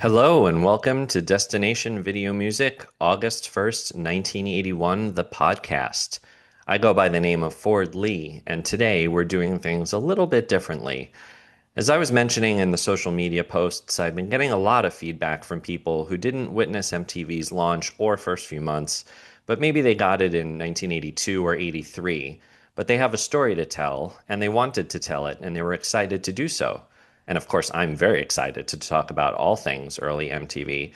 Hello and welcome to Destination Video Music, August 1st, 1981, the podcast. I go by the name of Ford Lee, and today we're doing things a little bit differently. As I was mentioning in the social media posts, I've been getting a lot of feedback from people who didn't witness MTV's launch or first few months, but maybe they got it in 1982 or 83. But they have a story to tell, and they wanted to tell it, and they were excited to do so. And of course, I'm very excited to talk about all things early MTV.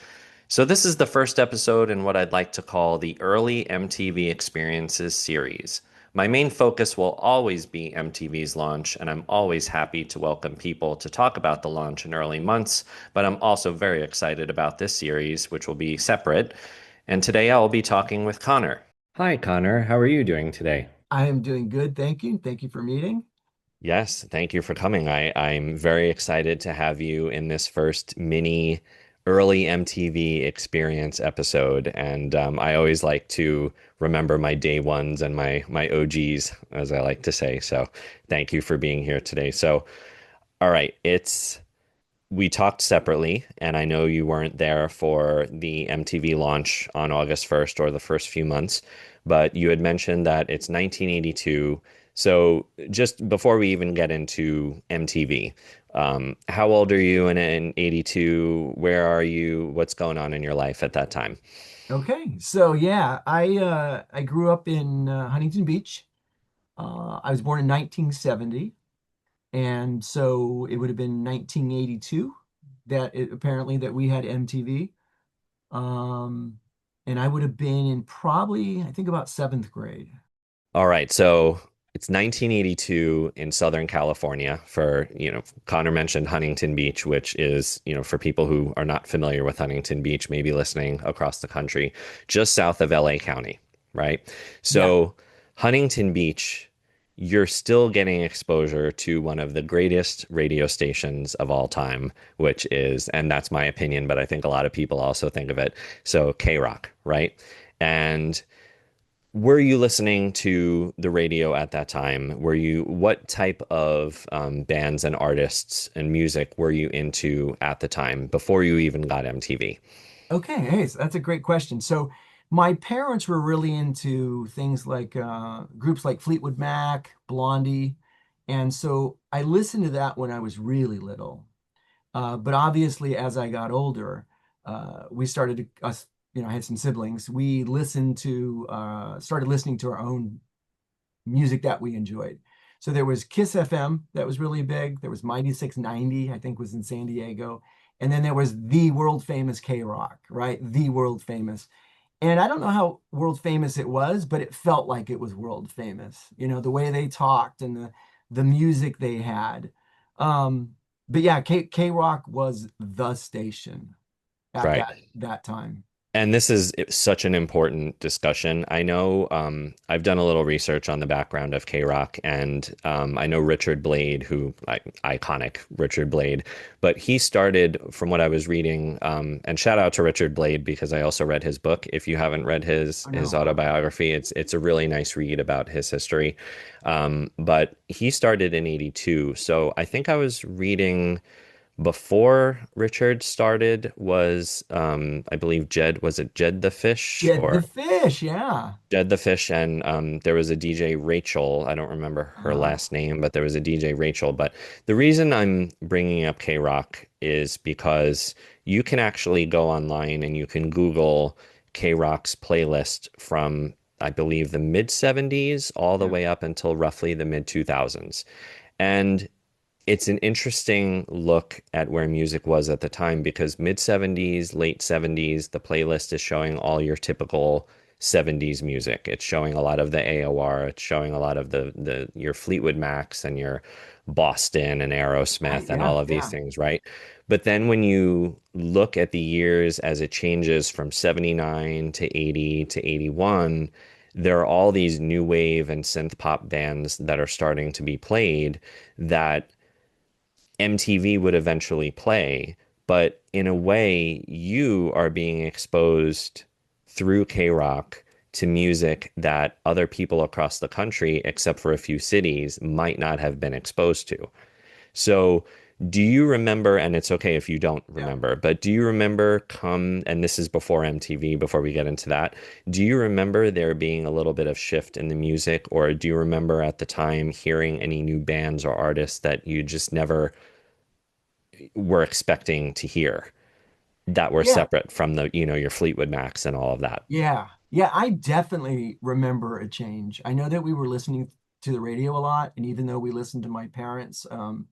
So, this is the first episode in what I'd like to call the Early MTV Experiences series. My main focus will always be MTV's launch, and I'm always happy to welcome people to talk about the launch in early months, but I'm also very excited about this series, which will be separate. And today I'll be talking with Connor. Hi, Connor. How are you doing today? I am doing good, thank you. Thank you for meeting. Yes, thank you for coming. I'm very excited to have you in this first mini early MTV experience episode. And I always like to remember my day ones and my OGs, as I like to say. So thank you for being here today. So, all right, we talked separately, and I know you weren't there for the MTV launch on August 1st or the first few months, but you had mentioned that it's 1982. So just before we even get into MTV, how old are you in 82? Where are you? What's going on in your life at that time? Okay, so yeah, I grew up in Huntington Beach. I was born in 1970, and so it would have been 1982 apparently that we had MTV. Um, and I would have been in probably I think about seventh grade. All right, so it's 1982 in Southern California for, Connor mentioned Huntington Beach, which is, for people who are not familiar with Huntington Beach, maybe listening across the country, just south of LA County, right? Yeah. So Huntington Beach, you're still getting exposure to one of the greatest radio stations of all time, which is, and that's my opinion, but I think a lot of people also think of it, so KROQ, right? And were you listening to the radio at that time? What type of bands and artists and music were you into at the time before you even got MTV? Okay, hey, so that's a great question. So my parents were really into things like groups like Fleetwood Mac, Blondie, and so I listened to that when I was really little. But obviously, as I got older, we started to, us, I had some siblings. We started listening to our own music that we enjoyed. So there was Kiss FM that was really big. There was Mighty 690, I think was in San Diego. And then there was the world famous KROQ, right? The world famous. And I don't know how world famous it was, but it felt like it was world famous. The way they talked and the music they had. Um, but yeah, KROQ was the station at Right. that time. And this is such an important discussion. I know I've done a little research on the background of K-Rock, and I know Richard Blade, iconic Richard Blade, but he started, from what I was reading, and shout out to Richard Blade because I also read his book. If you haven't read his I his know. autobiography, it's a really nice read about his history. But he started in 82, so I think I was reading before Richard started was I believe Jed the Fish Yeah, the or fish, yeah. Jed the Fish, and there was a DJ Rachel. I don't remember her Uh, last name, but there was a DJ Rachel. But the reason I'm bringing up K-Rock is because you can actually go online and you can Google K-Rock's playlist from, I believe, the mid 70s all the yeah. way up until roughly the mid 2000s. And it's an interesting look at where music was at the time because mid 70s, late 70s, the playlist is showing all your typical 70s music. It's showing a lot of the AOR, it's showing a lot of the your Fleetwood Macs and your Boston and Right, Aerosmith and yeah, all of these yeah. things, right? But then when you look at the years as it changes from 79 to 80 to 81, there are all these new wave and synth pop bands that are starting to be played that MTV would eventually play, but in a way, you are being exposed through K-Rock to music that other people across the country, except for a few cities, might not have been exposed to. So, Do you remember, and it's okay if you don't Yeah. remember, but do you remember and this is before MTV, before we get into that, do you remember there being a little bit of shift in the music, or do you remember at the time hearing any new bands or artists that you just never were expecting to hear that were Yeah. separate from your Fleetwood Macs and all of that? Yeah. Yeah, I definitely remember a change. I know that we were listening to the radio a lot, and even though we listened to my parents, oh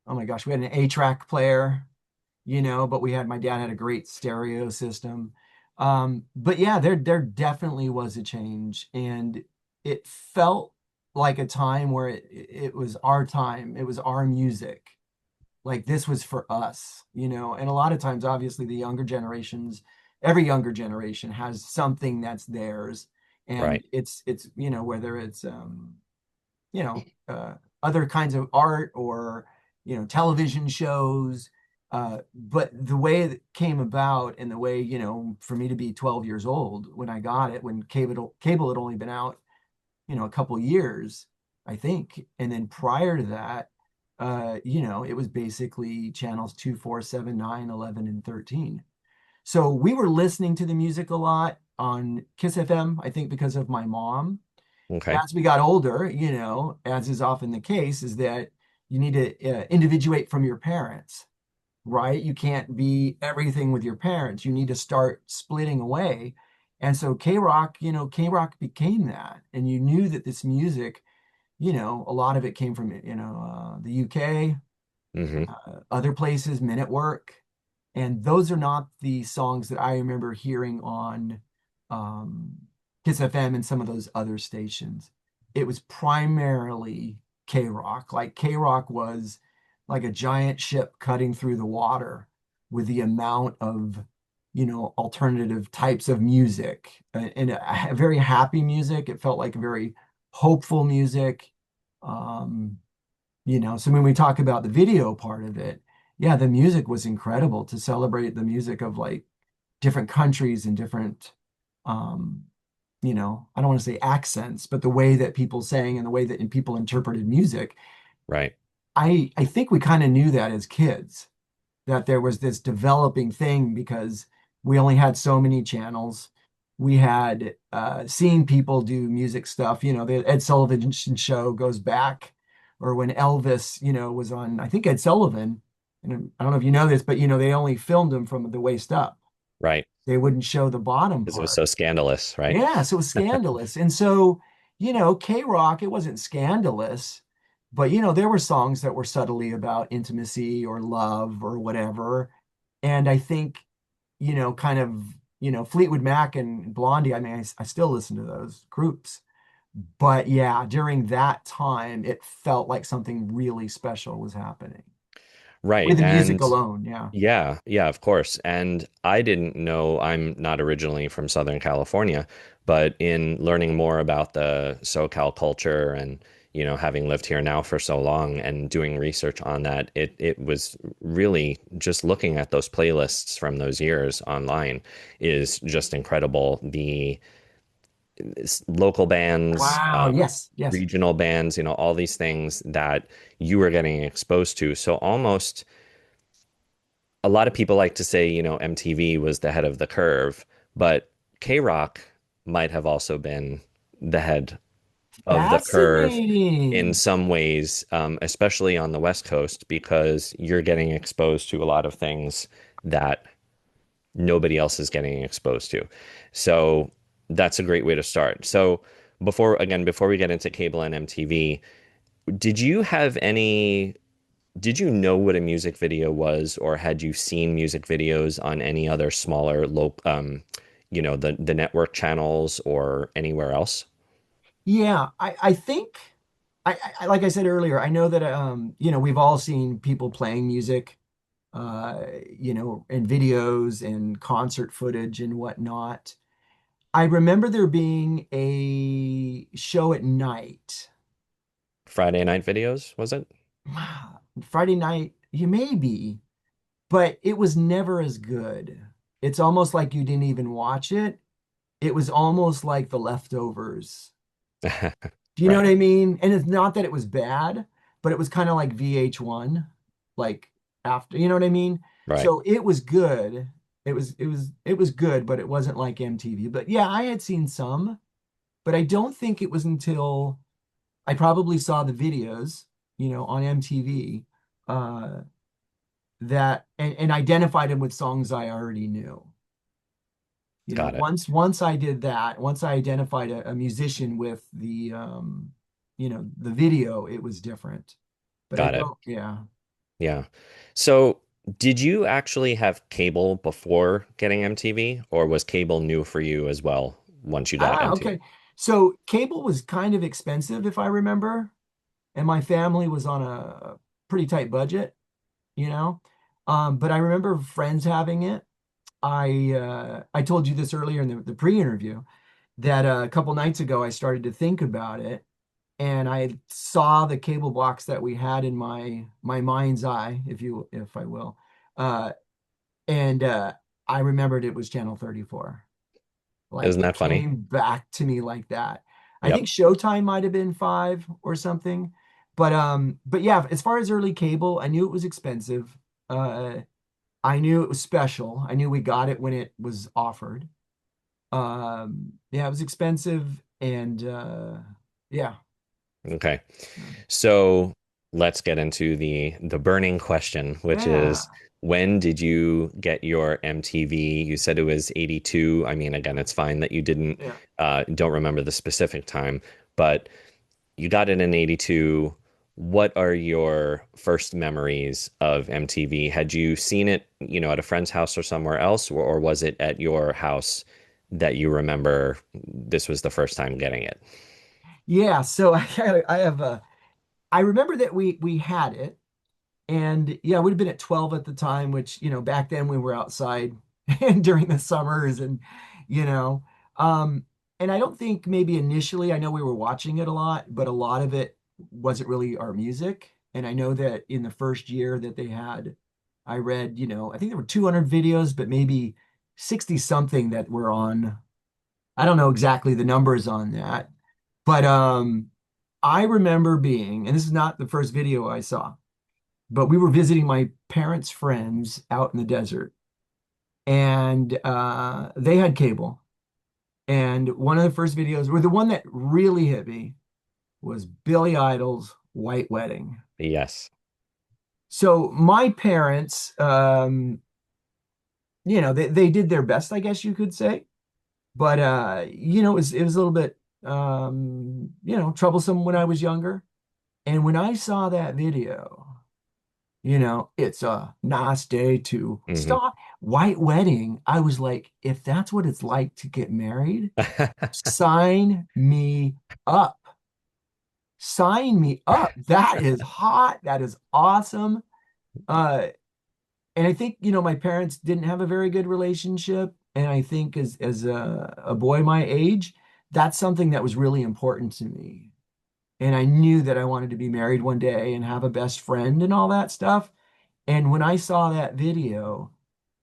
my gosh, we had an A-track player, but we had my dad had a great stereo system. But yeah, there definitely was a change, and it felt like a time where it was our time, it was our music. Like this was for us, and a lot of times, obviously, every younger generation has something that's theirs, and Right. it's whether it's you know, other kinds of art or, television shows. But the way it came about and the way, for me to be 12 years old when I got it, when cable had only been out, a couple years, I think. And then prior to that, it was basically channels 2, 4, 7, 9, 11, and 13. So we were listening to the music a lot on Kiss FM, I think because of my mom. Okay. As we got older, as is often the case, is that you need to individuate from your parents, right? You can't be everything with your parents. You need to start splitting away. And so K-Rock, K-Rock became that. And you knew that this music, a lot of it came from, the UK, Hmm. other places, Men at Work. And those are not the songs that I remember hearing on um, Kiss FM and some of those other stations. It was primarily K-Rock. Like K-Rock was like a giant ship cutting through the water with the amount of, alternative types of music and a very happy music. It felt like very hopeful music. Um, so when we talk about the video part of it, yeah, the music was incredible to celebrate the music of like different countries and different, um, I don't want to say accents, but the way that people sang and the way that people interpreted music. Right. I think we kind of knew that as kids, that there was this developing thing because we only had so many channels. We had seen people do music stuff. The Ed Sullivan show goes back, or when Elvis, was on, I think Ed Sullivan. And I don't know if you know this, but they only filmed him from the waist up. Right. They wouldn't show the bottom Because it was part. so scandalous, right? Yeah, so it was scandalous. And so, K-Rock, it wasn't scandalous, but there were songs that were subtly about intimacy or love or whatever. And I think, kind of, Fleetwood Mac and Blondie, I mean, I still listen to those groups. But yeah, during that time, it felt like something really special was happening Right. with the music And alone. Yeah. yeah, yeah, of course. And I didn't know, I'm not originally from Southern California, but in learning more about the SoCal culture and, having lived here now for so long and doing research on that, it was really just looking at those playlists from those years online is just incredible. The local bands, Wow. Yes. Yes. regional bands, all these things that you were getting exposed to. So almost a lot of people like to say, MTV was the head of the curve, but KROQ might have also been the head of the curve in Fascinating. some ways, especially on the West Coast, because you're getting exposed to a lot of things that nobody else is getting exposed to. So that's a great way to start. So before we get into cable and MTV, did you have any did you know what a music video was, or had you seen music videos on any other smaller the network channels or anywhere else? Yeah, I think like I said earlier, I know that we've all seen people playing music in videos and concert footage and whatnot. I remember there being a show at night. Friday night videos, was it? Friday night, you may be, but it was never as good. It's almost like you didn't even watch it. It was almost like The Leftovers. Do you know Right. what I mean? And it's not that it was bad, but it was kind of like VH1. like after, you know what I mean? Right. So it was good. It was good, but it wasn't like MTV. But yeah, I had seen some, but I don't think it was until I probably saw the videos, on MTV, uh, that and identified them with songs I already knew. Got it. Once I did that, once I identified a musician with the video, it was different. But I Got it. don't, yeah. Yeah. So, did you actually have cable before getting MTV, or was cable new for you as well once you got Ah, MTV? okay. So cable was kind of expensive, if I remember, and my family was on a pretty tight budget, you know. But I remember friends having it. I told you this earlier in the pre-interview that a couple nights ago I started to think about it, and I saw the cable box that we had in my mind's eye, if I will, uh, and I remembered it was channel 34. Like Isn't it that funny? came back to me like that. I Yep. think Showtime might have been 5 or something. But yeah, as far as early cable, I knew it was expensive. Uh I knew it was special. I knew we got it when it was offered. Yeah, it was expensive and yeah. Okay. So let's get into the burning question, which Yeah. is when did you get your MTV? You said it was 82. I mean, again, it's fine that you didn't Yeah. don't remember the specific time, but you got it in 82. What are your first memories of MTV? Had you seen it, at a friend's house or somewhere else, or was it at your house that you remember this was the first time getting it? Yeah, so I have a I remember that we had it. And yeah, I would have been at 12 at the time, which, back then we were outside and during the summers you know, um, and I don't think maybe initially, I know we were watching it a lot, but a lot of it wasn't really our music. And I know that in the first year that they had, I read, I think there were 200 videos, but maybe 60 something that were on. I don't know exactly the numbers on that, but I remember being, and this is not the first video I saw, but we were visiting my parents' friends out in the desert, and they had cable. And one of the first videos, or the one that really hit me, was Billy Idol's White Wedding. Yes. So my parents, they did their best, I guess you could say, but it was a little bit troublesome when I was younger. And when I saw that video, it's a nice day to Hmm. start white wedding. I was like, if that's what it's like to get married, sign me up. Sign me up. That is hot. That is awesome. Uh, and I think, my parents didn't have a very good relationship. And I think as a boy my age, that's something that was really important to me. And I knew that I wanted to be married one day and have a best friend and all that stuff. And when I saw that video,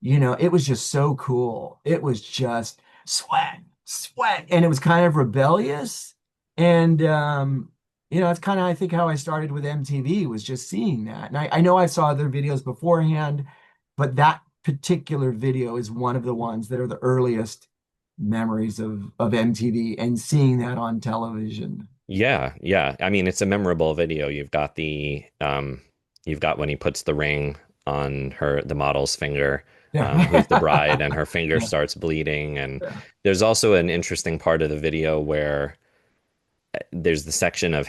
it was just so cool. It was just sweat, sweat. And it was kind of rebellious. And, it's kind of, I think, how I started with MTV was just seeing that. And I know I saw other videos beforehand, but that particular video is one of the ones that are the earliest memories of MTV and seeing that on television. Yeah, yeah. I mean, it's a memorable video. You've got when he puts the ring on the model's finger, who's the bride, Yeah. and her finger Yeah. starts bleeding. And Yeah. there's also an interesting part of the video where there's the section of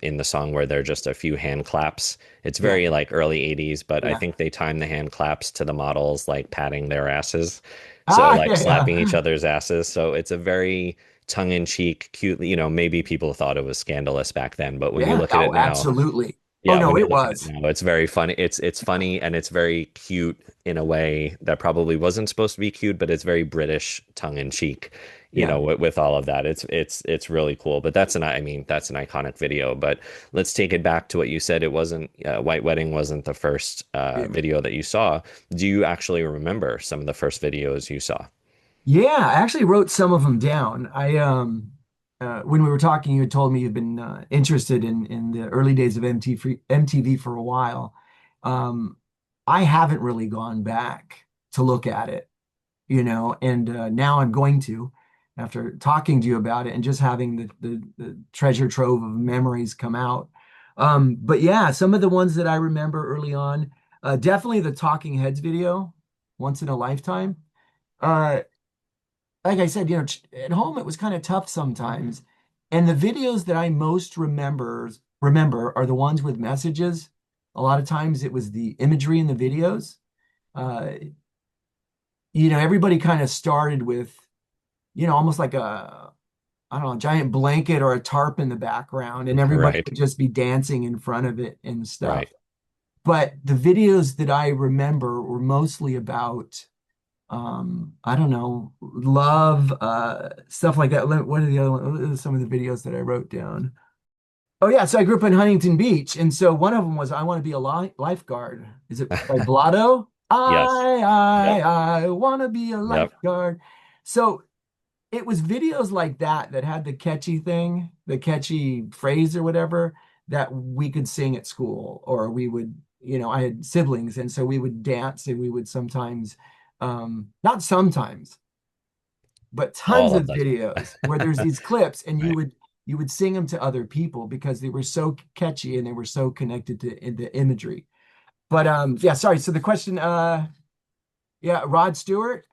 in the song where there are just a few hand claps. It's Yeah. very like early 80s, but I Yeah. think they time the hand claps to the models like patting their asses. So Ah, like yeah, slapping each yeah. other's asses. So it's a very tongue-in-cheek, cute, maybe people thought it was scandalous back then, but when you Yeah. look at it Oh, now, absolutely. Oh, yeah, no, when you it look at it was. now, it's very funny. It's funny and it's very cute in a way that probably wasn't supposed to be cute, but it's very British tongue in cheek, Yeah. with all of that. It's really cool. But I mean, that's an iconic video. But let's take it back to what you said. It wasn't White Wedding wasn't the first Yeah. video that you saw. Do you actually remember some of the first videos you saw? Yeah, I actually wrote some of them down. When we were talking, you had told me you'd been interested in the early days of MTV for a while. um, I haven't really gone back to look at it, and now I'm going to after talking to you about it and just having the treasure trove of memories come out. But yeah, some of the ones that I remember early on, definitely the Talking Heads video, Once in a Lifetime. Uh, like I said, at home it was kind of tough sometimes. And the videos that I most remember are the ones with messages. A lot of times it was the imagery in the videos. Uh, everybody kind of started with, almost like I don't know, a giant blanket or a tarp in the background, and everybody Right. would just be dancing in front of it and Right. stuff. But the videos that I remember were mostly about I don't know, love, stuff like that. What are the other one? What are some of the videos that I wrote down? Oh yeah, so I grew up in Huntington Beach, and so one of them was I want to be a lifeguard. Is it by Blotto? Yes. Yep. I want to be a Yep. lifeguard. So it was videos like that that had the catchy thing, the catchy phrase or whatever that we could sing at school, or we would, I had siblings, and so we would dance and we would sometimes, not sometimes, but tons All of of the videos where there's time. these clips and you Right. would you would sing them to other people because they were so catchy and they were so connected to the imagery. But yeah, sorry. So the question, yeah, Rod Stewart,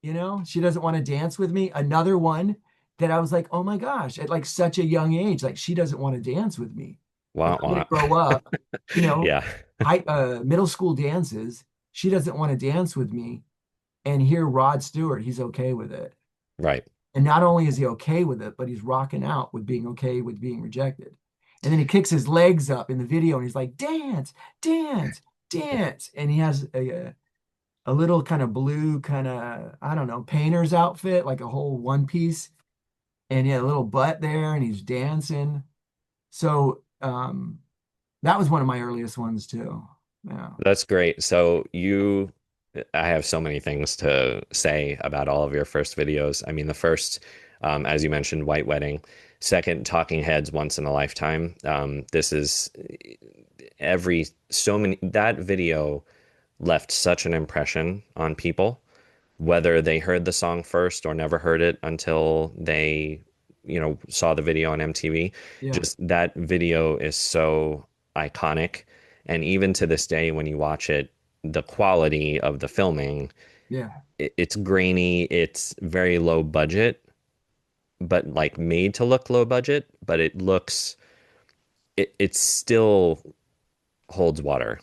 she doesn't want to dance with me. Another one that I was like, oh my gosh, at like such a young age, like she doesn't want to dance with me. Like Wah, I'm gonna wah. grow up, Yeah. middle school dances. She doesn't want to dance with me. And here, Rod Stewart, he's okay with it. Right. And not only is he okay with it, but he's rocking out with being okay with being rejected. And then he kicks his legs up in the video and he's like, dance, dance, dance. And he has a little kind of blue, kind of, I don't know, painter's outfit, like a whole one piece. And he had a little butt there and he's dancing. So that was one of my earliest ones too. Yeah. That's great. I have so many things to say about all of your first videos. I mean, the first, as you mentioned, White Wedding. Second, Talking Heads, Once in a Lifetime. This is so many, that video left such an impression on people, whether they heard the song first or never heard it until they, saw the video on MTV. Yeah. Just that video is so iconic. And even to this day, when you watch it, the quality of the filming, Yeah. it's grainy, it's very low budget, but like made to look low budget, but it still holds water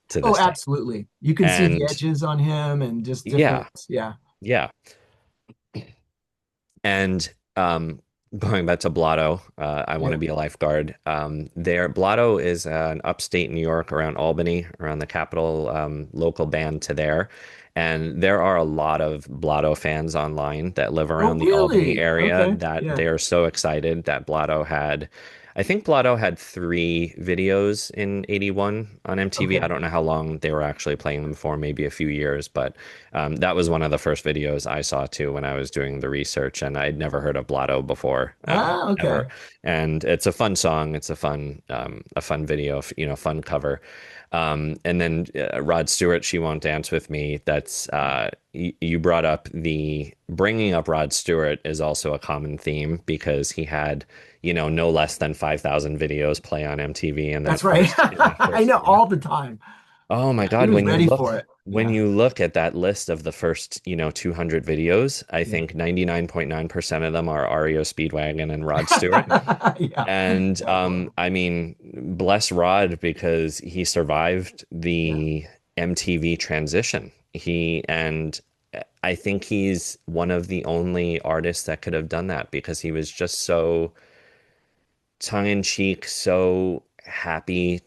to Oh, this day. absolutely. You can see the And edges on him and just different. yeah, Yeah. yeah. And going back to Blotto, I want to Yeah. be a lifeguard. Blotto is an upstate New York around Albany, around the capital, local band to there. And there are a lot of Blotto fans online that live Oh, around the Albany really? area Okay. that Yeah. they are so excited that I think Blotto had three videos in 81 on MTV. I Okay. don't know how long they were actually playing them for, maybe a few years, but that was one of the first videos I saw too when I was doing the research, and I'd never heard of Blotto before, Ah, ever. okay. And it's a fun song. It's a fun video, fun cover. And then Rod Stewart, She Won't Dance with Me. You brought up the bringing up Rod Stewart is also a common theme because he had, no less than 5,000 videos play on MTV That's right. in that I first know year. all the time. Oh my He God, was ready for it. when Yeah. you look at that list of the first, 200 videos, I Yeah. think 99.9% of them are REO Speedwagon and Rod Stewart. Yeah. And Definitely. I mean, bless Rod because he survived Yeah. the MTV transition. I think he's one of the only artists that could have done that because he was just so tongue in cheek, so happy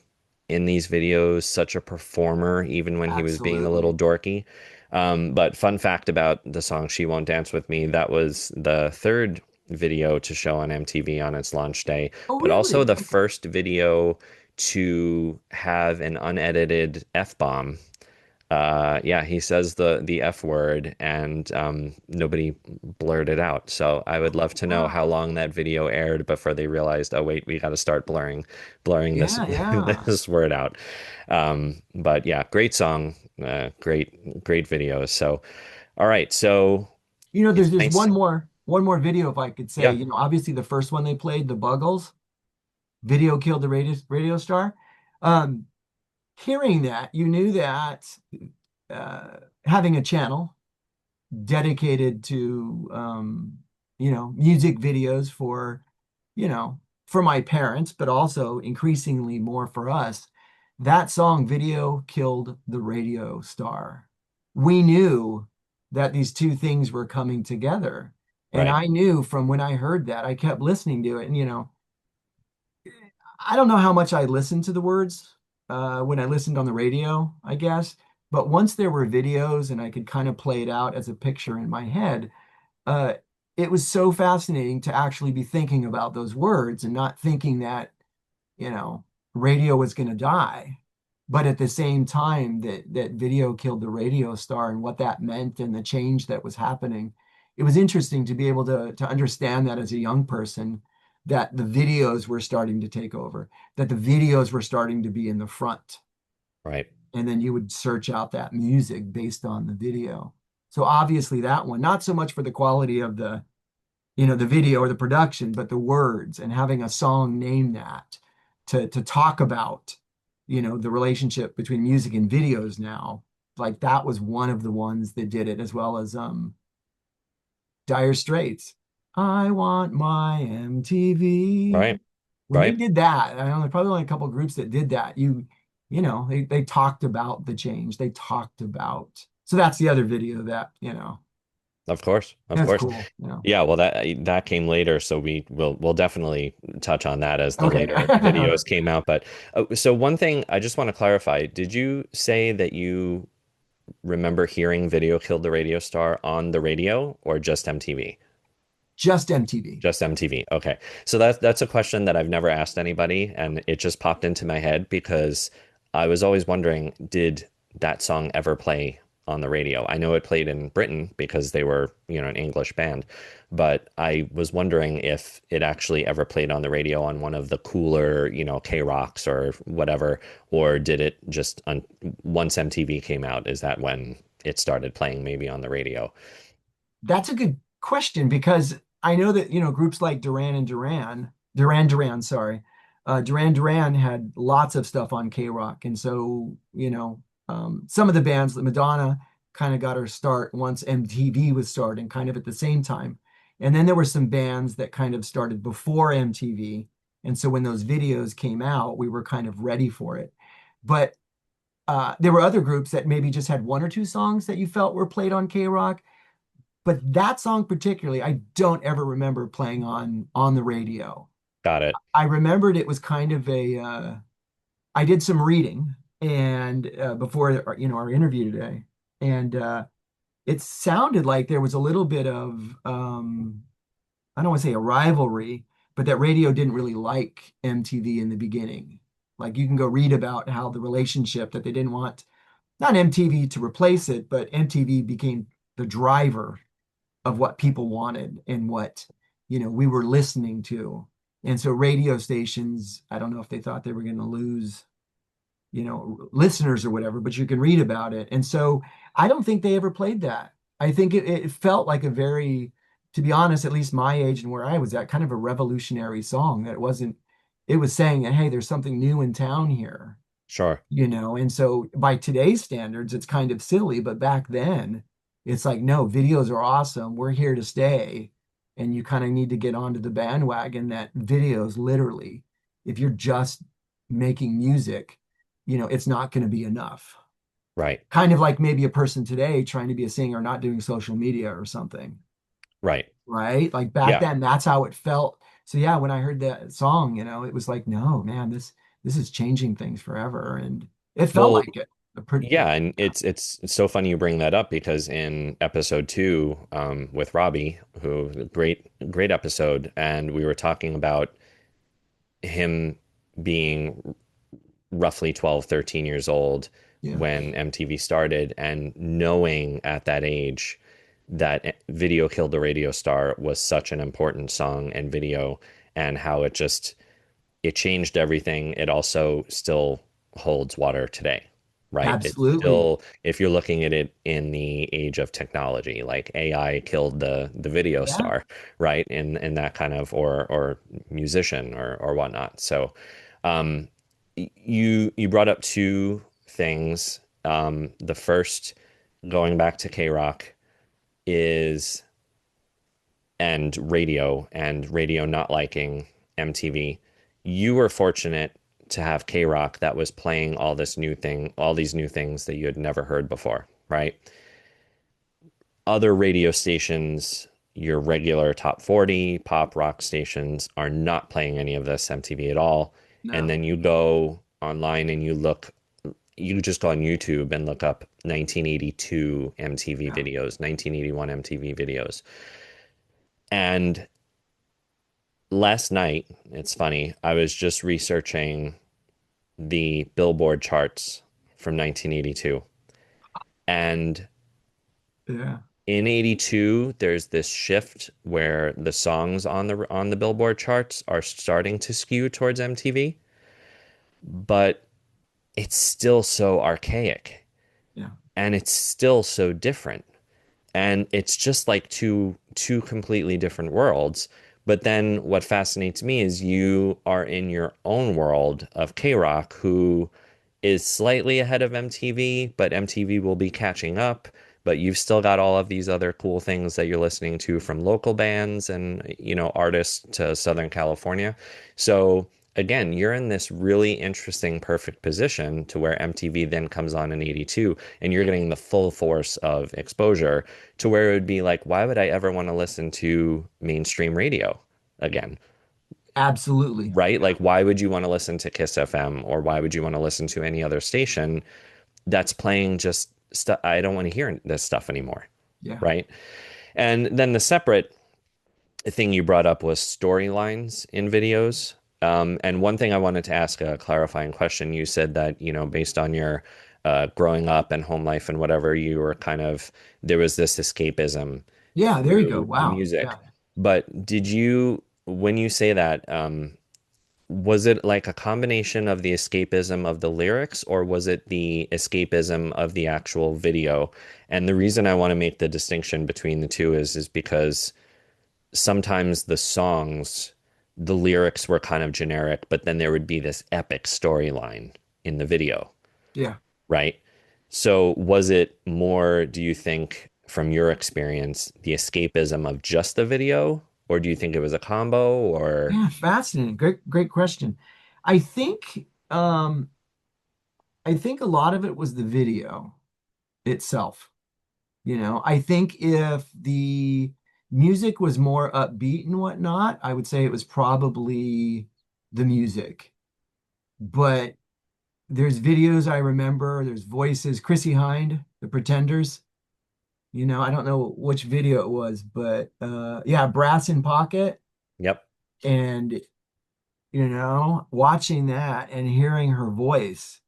in these videos, such a performer, even when he was being a little Absolutely. dorky. But fun fact about the song She Won't Dance With Me, that was the third video to show on MTV on its launch day, Oh, but also really? the Okay. first video to have an unedited F-bomb Yeah, he says the F word and nobody blurred it out. So I would love to know how Wow. long that video aired before they realized, oh wait, we got to start blurring this Yeah, yeah. this word out. But yeah, great song, great videos. So all right, so You know, it's there's nice. one more video if I could say, Yeah, you know, obviously the first one they played, the Buggles, video killed the radio star. Um, Hearing that, you knew that having a channel dedicated to music videos for you know for my parents, but also increasingly more for us. That song video killed the radio star. We knew that these two things were coming together. And right, I knew from when I heard that, I kept listening to it. And, I don't know how much I listened to the words when I listened on the radio, I guess. But once there were videos and I could kind of play it out as a picture in my head, uh, it was so fascinating to actually be thinking about those words and not thinking that, you know, radio was going to die. But at the same time, that video killed the radio star and what that meant and the change that was happening. It was interesting to be able to understand that as a young person, that the videos were starting to take over, that the videos were starting to be in the front. right, And then you would search out that music based on the video. So obviously that one, not so much for the quality of the video or the production, but the words and having a song name that to talk about, the relationship between music and videos now. Like that was one of the ones that did it, as well as Dire Straits. I want my MTV. right, When they right. did that, I know there's probably only a couple of groups that did that. They talked about the change. They talked about. So that's the other video that, Of course, of that's course. cool. Yeah, well that came later, so we'll definitely touch on that as the Okay. later All right. videos came out. But so one thing I just want to clarify, did you say that you remember hearing Video Killed the Radio Star on the radio or just MTV? Just MTV. Just MTV. Okay. So that's a question that I've never asked anybody, and it just popped into my head because I was always wondering, did that song ever play on the radio? I know it played in Britain because they were, an English band, but I was wondering if it actually ever played on the radio on one of the cooler, KROQs or whatever, or did it just once MTV came out, is that when it started playing maybe on the radio? That's a good question because I know that, groups like Duran Duran, sorry. Duran Duran had lots of stuff on KROQ. And so, some of the bands, like Madonna, kind of got her start once MTV was starting, kind of at the same time. And then there were some bands that kind of started before MTV. And so when those videos came out, we were kind of ready for it. But there were other groups that maybe just had one or two songs that you felt were played on KROQ, but that song particularly, I don't ever remember playing on the radio. Got it. I remembered it was kind of I did some reading and before our interview today, and it sounded like there was a little bit of I don't want to say a rivalry, but that radio didn't really like MTV in the beginning. Like you can go read about how the relationship that they didn't want not MTV to replace it, but MTV became the driver of what people wanted and what we were listening to. And so radio stations, I don't know if they thought they were going to lose listeners or whatever, but you can read about it. And so I don't think they ever played that. I think it felt like a very, to be honest, at least my age and where I was at, kind of a revolutionary song that it was saying that, hey, there's something new in town here. Sure. And so by today's standards, it's kind of silly, but back then, it's like, no, videos are awesome. We're here to stay. And you kind of need to get onto the bandwagon that videos literally, if you're just making music, it's not going to be enough. Right. Kind of like maybe a person today trying to be a singer, not doing social media or something, Right. right? Like back Yeah. then, that's how it felt. So yeah, when I heard that song, it was like, no, man, this is changing things forever. And it felt Well, like it. yeah, and it's so funny you bring that up because in episode two, with Robbie, who great episode, and we were talking about him being roughly 12, 13 years old Yeah, when MTV started, and knowing at that age that Video Killed the Radio Star was such an important song and video, and how it changed everything. It also still holds water today, right? It's absolutely. still, if you're looking at it in the age of technology, like AI killed the video Yeah, star, right? In that kind of, or musician or whatnot. So um you brought up two things. The first, going back to KROQ, is and radio not liking MTV. You were fortunate to have KROQ that was playing all these new things that you had never heard before, right? Other radio stations, your regular top 40 pop rock stations, are not playing any of this MTV at all. And no, then you go online and you just go on YouTube and look up 1982 MTV yeah, videos, 1981 MTV videos. And last night, it's funny, I was just researching the Billboard charts from 1982. And yeah, in 82, there's this shift where the songs on the Billboard charts are starting to skew towards MTV, but it's still so archaic yeah, and it's still so different. And it's just like two completely different worlds. But then what fascinates me is you are in your own world of K-Rock, who is slightly ahead of MTV, but MTV will be catching up. But you've still got all of these other cool things that you're listening to, from local bands and, artists to Southern California. So again, you're in this really interesting, perfect position to where MTV then comes on in 82, and you're getting the full force of exposure, to where it would be like, why would I ever want to listen to mainstream radio again? absolutely. Right? Like, why would you want to listen to Kiss FM, or why would you want to listen to any other station that's playing just stuff? I don't want to hear this stuff anymore. Yeah, Right? And then the separate thing you brought up was storylines in videos. And one thing I wanted to ask, a clarifying question. You said that, based on your growing up and home life and whatever, you were there was this escapism yeah. There you go. through Wow. music. Yeah. But when you say that, was it like a combination of the escapism of the lyrics, or was it the escapism of the actual video? And the reason I want to make the distinction between the two is because sometimes the lyrics were kind of generic, but then there would be this epic storyline in the video, Yeah. right? So was it more, do you think, from your experience, the escapism of just the video, or do you think it was a combo, or? Yeah, fascinating. Great question. I think I think a lot of it was the video itself. I think if the music was more upbeat and whatnot, I would say it was probably the music. But there's videos I remember, there's voices, Chrissy Hind, The Pretenders. I don't know which video it was, but yeah, Brass in Pocket. Yep. And watching that and hearing her voice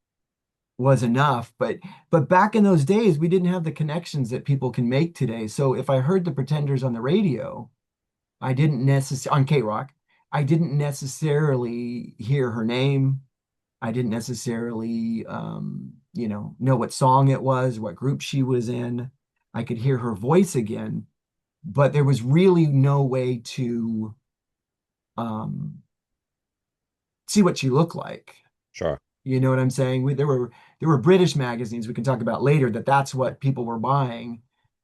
was enough. But back in those days, we didn't have the connections that people can make today. So if I heard the Pretenders on the radio, I didn't necessarily on KROQ, I didn't necessarily hear her name. I didn't necessarily know what song it was, what group she was in. I could hear her voice again, but there was really no way to um see what she looked like. Sure. You know what I'm saying? There were British magazines we can talk about later that's what people were buying,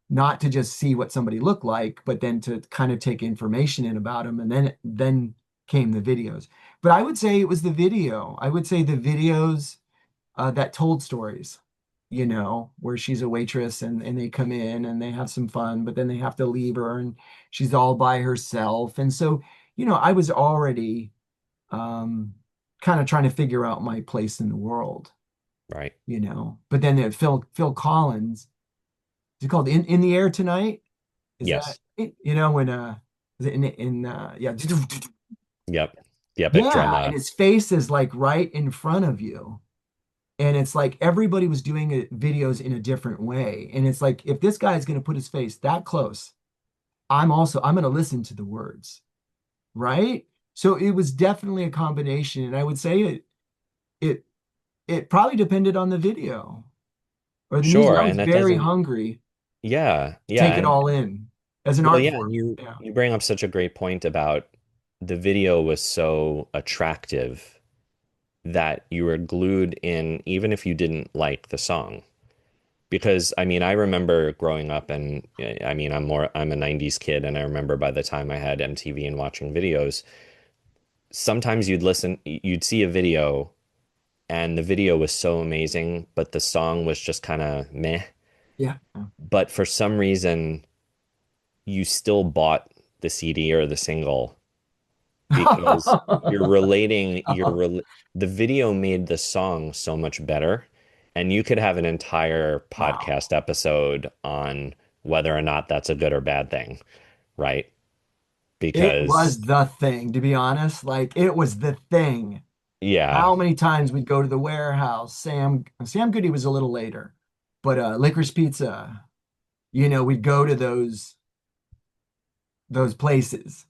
not to just see what somebody looked like, but then to kind of take information in about them, and then came the videos. But I would say it was the video. I would say the videos that told stories, where she's a waitress and they come in and they have some fun, but then they have to leave her and she's all by herself. And so, I was already um, kind of trying to figure out my place in the world, Right. But then Phil Collins, is it called In the Air Tonight? Is that Yes. it? When is it in yeah. Yep. The epic drum. Yeah, and his face is like right in front of you. And it's like everybody was doing videos in a different way. And it's like if this guy's going to put his face that close, I'm going to listen to the words, right? So it was definitely a combination. And I would say it it probably depended on the video or the music. Sure, I was and that very doesn't, hungry yeah, to yeah, take it and all in as an well, art yeah, and form. you Yeah. you bring up such a great point about the video was so attractive that you were glued in even if you didn't like the song. Because I mean, I remember growing up and I mean, I'm a 90s kid and I remember by the time I had MTV and watching videos, sometimes you'd see a video and the video was so amazing, but the song was just kind of meh. Yeah. But for some reason, you still bought the CD or the single because the video made the song so much better. And you could have an entire Wow. podcast episode on whether or not that's a good or bad thing, right? It Because, was the thing, to be honest. Like it was the thing. yeah, How many times we'd go to the warehouse? Sam Goody was a little later, but Licorice Pizza, we'd go to those places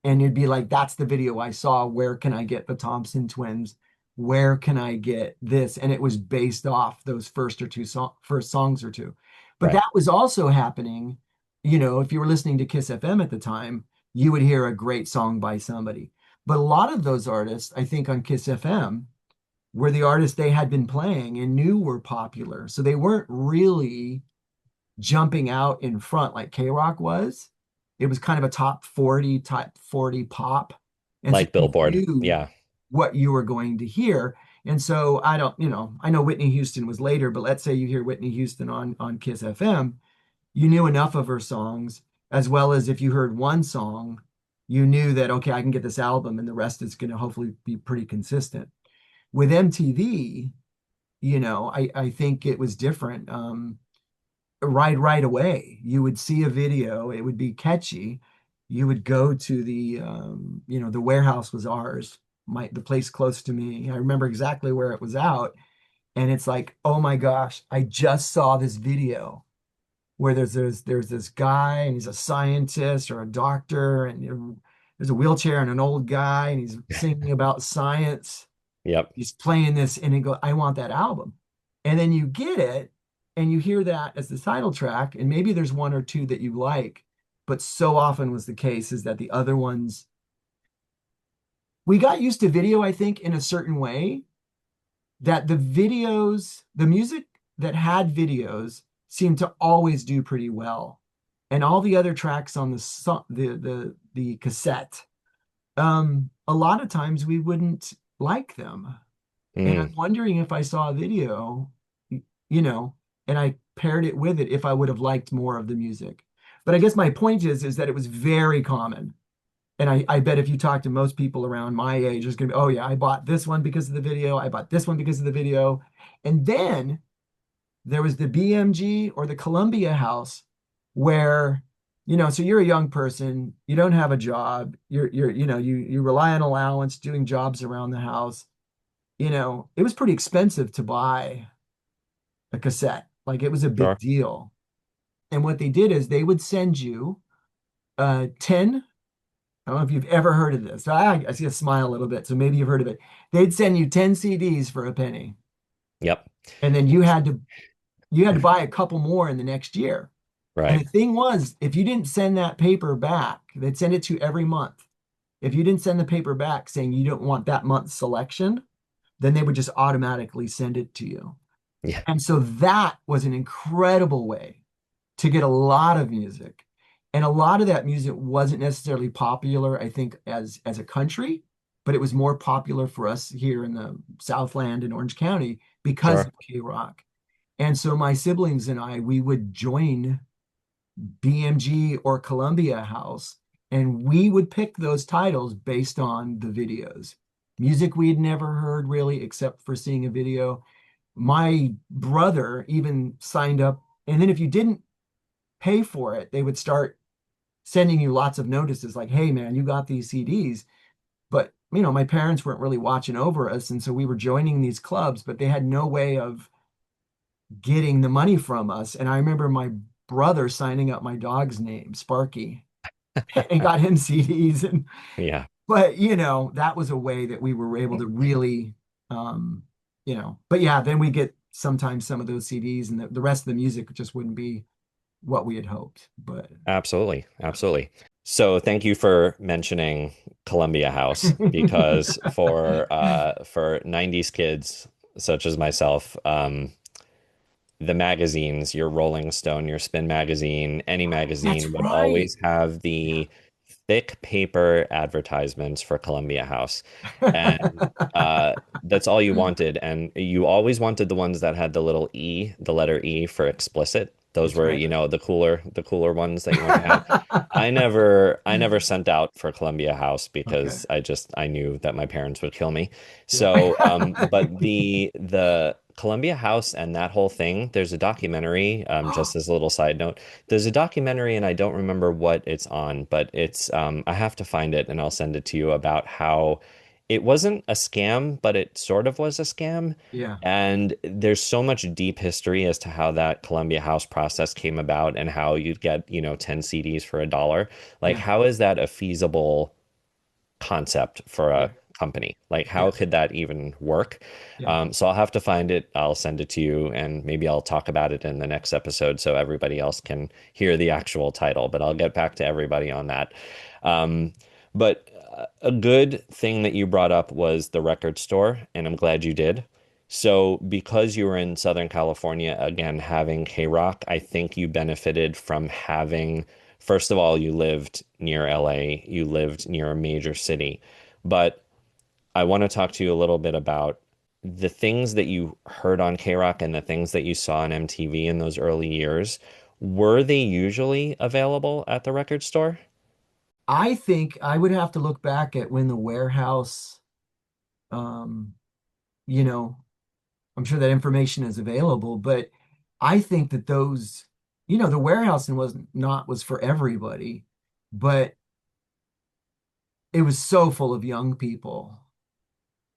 and you'd be like, that's the video I saw. Where can I get the Thompson twins? Where can I get this? And it was based off those first songs or two. But right. that was also happening, if you were listening to Kiss FM at the time, you would hear a great song by somebody. But a lot of those artists, I think on Kiss FM, were the artists they had been playing and knew were popular. So they weren't really jumping out in front like KROQ was. It was kind of a type 40 pop. And so Like you Billboard. knew Yeah, what you were going to hear. And so I don't, I know Whitney Houston was later, but let's say you hear Whitney Houston on Kiss FM, you knew enough of her songs, as well as if you heard one song, you knew that, okay, I can get this album and the rest is going to hopefully be pretty consistent. With MTV, I think it was different. Right away. You would see a video, it would be catchy. You would go to the warehouse was ours, the place close to me. I remember exactly where it was out. And it's like, oh my gosh, I just saw this video where there's this guy and he's a scientist or a doctor, and there's a wheelchair and an old guy, and he's singing about science. yep, He's playing this and he go, I want that album. And then you get it and you hear that as the title track, and maybe there's one or two that you like, but so often was the case is that the other ones, we got used to video, I think, in a certain way that the music that had videos seemed to always do pretty well. And all the other tracks on the cassette, a lot of times we wouldn't like them. And I'm mm, wondering if I saw a video, you know, and I paired it with it, if I would have liked more of the music. But I guess my point is that it was very common. And I bet if you talk to most people around my age, there's gonna be, oh yeah, I bought this one because of the video. I bought this one because of the video. And then there was the BMG or the Columbia House where, so you're a young person, you don't have a job, you rely on allowance, doing jobs around the house. It was pretty expensive to buy a cassette. Like it was a big sure. deal. And what they did is they would send you 10. I don't know if you've ever heard of this. I see a smile a little bit, so maybe you've heard of it. They'd send you 10 CDs for a penny. Yep. And then you had to buy a couple more in the next year. And Right. the thing was, if you didn't send that paper back, they'd send it to you every month. If you didn't send the paper back saying you don't want that month's selection, then they would just automatically send it to you. Yeah, And so that was an incredible way to get a lot of music. And a lot of that music wasn't necessarily popular, I think, as a country, but it was more popular for us here in the Southland in Orange County because sure. of KROQ. And so my siblings and I, we would join BMG or Columbia House, and we would pick those titles based on the videos. Music we had never heard really, except for seeing a video. My brother even signed up, and then if you didn't pay for it, they would start sending you lots of notices like, hey man, you got these CDs. But my parents weren't really watching over us, and so we were joining these clubs, but they had no way of getting the money from us. And I remember my brother signing up my dog's name, Sparky, and got him CDs. And Yeah, but that was a way that we were able to really, um, but yeah, then we get sometimes some of those CDs, and the rest of the music just wouldn't be what we had hoped. But absolutely. Absolutely. So thank you for mentioning Columbia House because for 90s kids such as myself, the magazines, your Rolling Stone, your Spin magazine, any that's magazine would right. always have Yeah. the thick paper advertisements for Columbia House. And that's all you wanted. And you always wanted the ones that had the little E, the letter E for explicit. Those That's were, right. the cooler ones that you wanted to have. I never sent out for Columbia House Okay. because I knew that my parents would kill me. Yeah. So, but the Columbia House and that whole thing, there's a documentary, just as a little side note, there's a documentary and I don't remember what it's on, but I have to find it and I'll send it to you about how it wasn't a scam, but it sort of was a scam. Yeah. And there's so much deep history as to how that Columbia House process came about and how you'd get, 10 CDs for $1. Like, Yeah. how is that a feasible concept for Yeah. a company? Like, how Yeah. could that even work? Yeah. So I'll have to find it. I'll send it to you, and maybe I'll talk about it in the next episode so everybody else can hear the actual title. But I'll get back to everybody on that. Um, but a good thing that you brought up was the record store, and I'm glad you did. So, because you were in Southern California, again, having KROQ, I think you benefited from having, first of all, you lived near LA, you lived near a major city. But I want to talk to you a little bit about the things that you heard on KROQ and the things that you saw on MTV in those early years. Were they usually available at the record store? I think I would have to look back at when the warehouse, um, you know, I'm sure that information is available, but I think that the warehousing was for everybody, but it was so full of young people,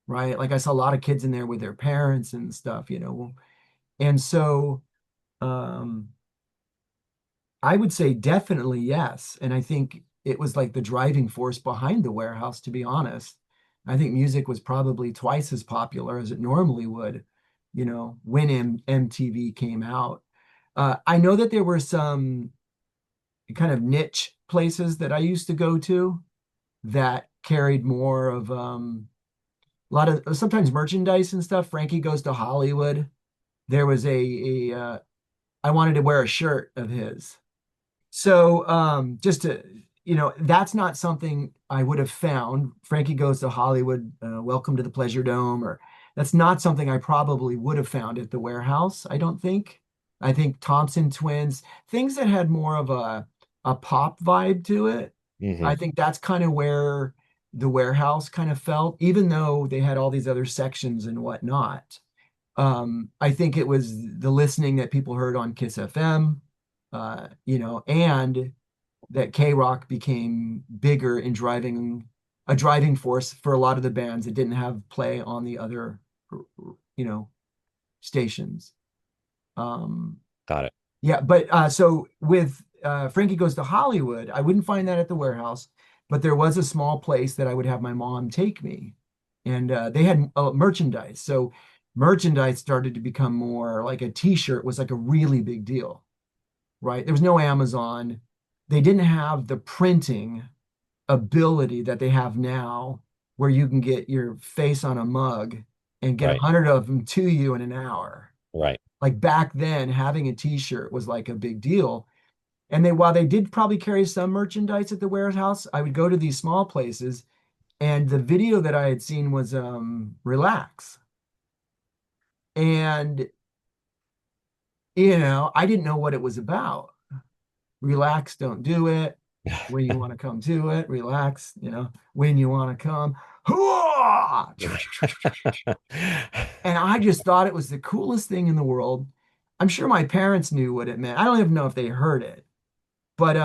right? Like I saw a lot of kids in there with their parents and stuff. And so um I would say definitely yes. And I think it was like the driving force behind the warehouse, to be honest. I think music was probably twice as popular as it normally would, when MTV came out. I know that there were some kind of niche places that I used to go to that carried more of a lot of sometimes merchandise and stuff. Frankie Goes to Hollywood. There was I wanted to wear a shirt of his. So just to, that's not something I would have found. Frankie Goes to Hollywood, Welcome to the Pleasure Dome, or that's not something I probably would have found at the warehouse, I don't think. I think Thompson Twins, things that had more of a pop vibe to it. I Hmm. think that's kind of where the warehouse kind of felt, even though they had all these other sections and whatnot. I think it was the listening that people heard on Kiss FM, and that KROQ became bigger in driving a driving force for a lot of the bands that didn't have play on the other, you know, stations. Um, Got it. yeah, but so with Frankie Goes to Hollywood, I wouldn't find that at the warehouse, but there was a small place that I would have my mom take me, and they had merchandise. So merchandise started to become more like a t-shirt was like a really big deal, right? There was no Amazon. They didn't have the printing ability that they have now, where you can get your face on a mug and get a Right. hundred of them to you in an hour. Right. Like back then, having a t-shirt was like a big deal. And while they did probably carry some merchandise at the warehouse, I would go to these small places, and the video that I had seen was Relax. And I didn't know what it was about. Relax, don't do it. When you want to come to it, relax, when you want to come. Hooah! And I just thought it was the coolest thing in the world. I'm sure my parents knew what it meant. I don't even know if they heard it, but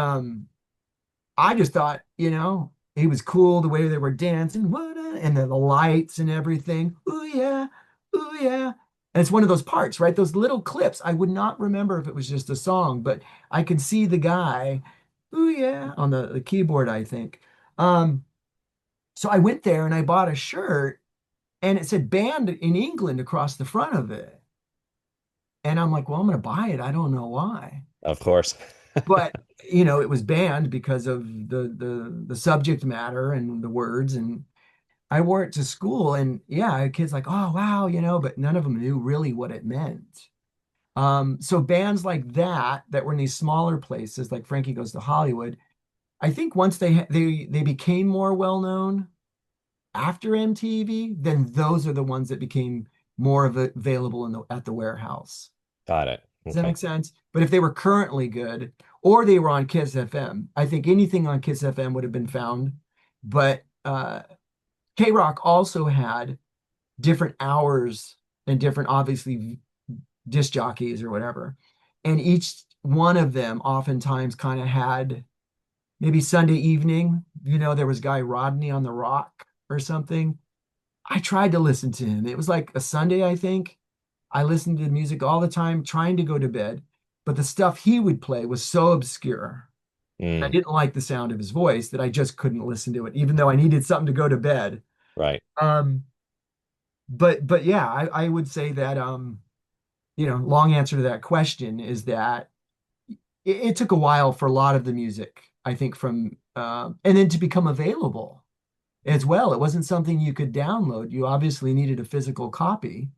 I just thought, it was cool the way they were dancing, and the lights and everything. Ooh yeah, ooh yeah. And it's one of those parts, right? Those little clips. I would not remember if it was just a song, but I could see the guy, ooh yeah, on the keyboard, I think. Um, so I went there and I bought a shirt and it said banned in England across the front of it. And I'm like, well, I'm gonna buy it. I don't know why. Of course. But it was banned because of the subject matter and the words. And I wore it to school, and yeah, I had kids like, oh wow, but none of them knew really what it meant. So bands like that were in these smaller places, like Frankie Goes to Hollywood, I think once they became more well known after MTV, then those are the ones that became more available at the warehouse. Got it. Does that Okay. make sense? But if they were currently good, or they were on Kiss FM, I think anything on Kiss FM would have been found. But KROQ also had different hours and different, obviously, disc jockeys or whatever. And each one of them oftentimes kind of had maybe Sunday evening, there was guy Rodney on the Rock or something. I tried to listen to him. It was like a Sunday, I think. I listened to music all the time, trying to go to bed. But the stuff he would play was so obscure. I Mm, didn't like the sound of his voice that I just couldn't listen to it, even though I needed something to go to bed. right. Um, but yeah, I would say that long answer to that question is that it took a while for a lot of the music, I think, from and then to become available as well. It wasn't something you could download. You obviously needed a physical copy.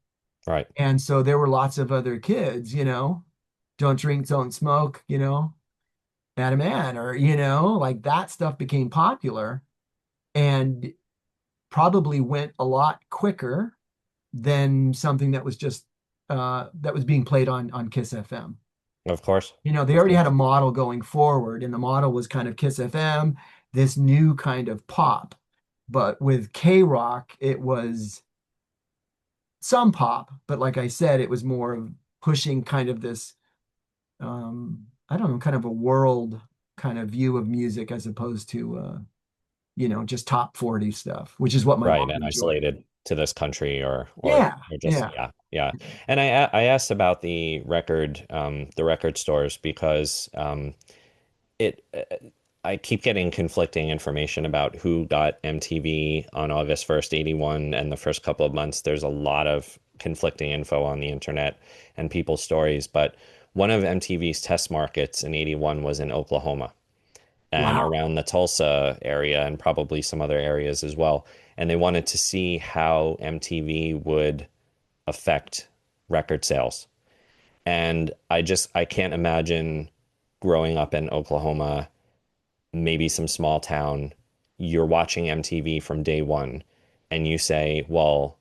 Right. And so there were lots of other kids, don't drink, don't smoke, Madam Ann, or, like that stuff became popular and probably went a lot quicker than something that was just that was being played on Kiss FM. Of course. They Of already had course. a model going forward, and the model was kind of Kiss FM, this new kind of pop. But with KROQ, it was some pop, but like I said, it was more of pushing kind of this I don't know, kind of a world kind of view of music as opposed to just top 40 stuff, which is what my Right. mom And enjoyed. isolated to this country Yeah, or just yeah, yeah. Yeah. And I asked about the record stores because it I keep getting conflicting information about who got MTV on August 1st, 81 and the first couple of months. There's a lot of conflicting info on the internet and people's stories, but one of MTV's test markets in 81 was in Oklahoma and wow, around the Tulsa area and probably some other areas as well. And they wanted to see how MTV would affect record sales. And I can't imagine growing up in Oklahoma, maybe some small town, you're watching MTV from day one and you say, well,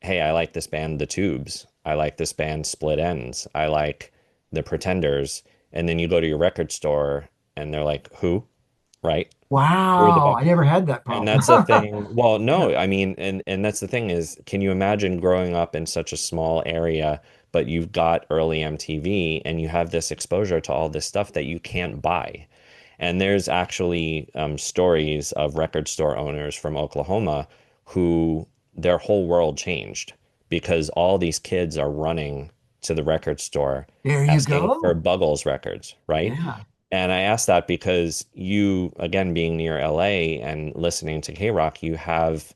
hey, I like this band, The Tubes. I like this band, Split Ends. I like The Pretenders. And then you go to your record store and they're like, who? Right? Who are the wow, band? I never had that And problem. that's the thing. Well, Yeah, no, I mean, and that's the thing is, can you imagine growing up in such a small area, but you've got early MTV and you have this exposure to all this stuff that you can't buy? And there's actually stories of record store owners from Oklahoma who their whole world changed because all these kids are running to the record store there you asking for go. Buggles records, right? Yeah, And I asked that because you, again, being near LA and listening to KROQ, you have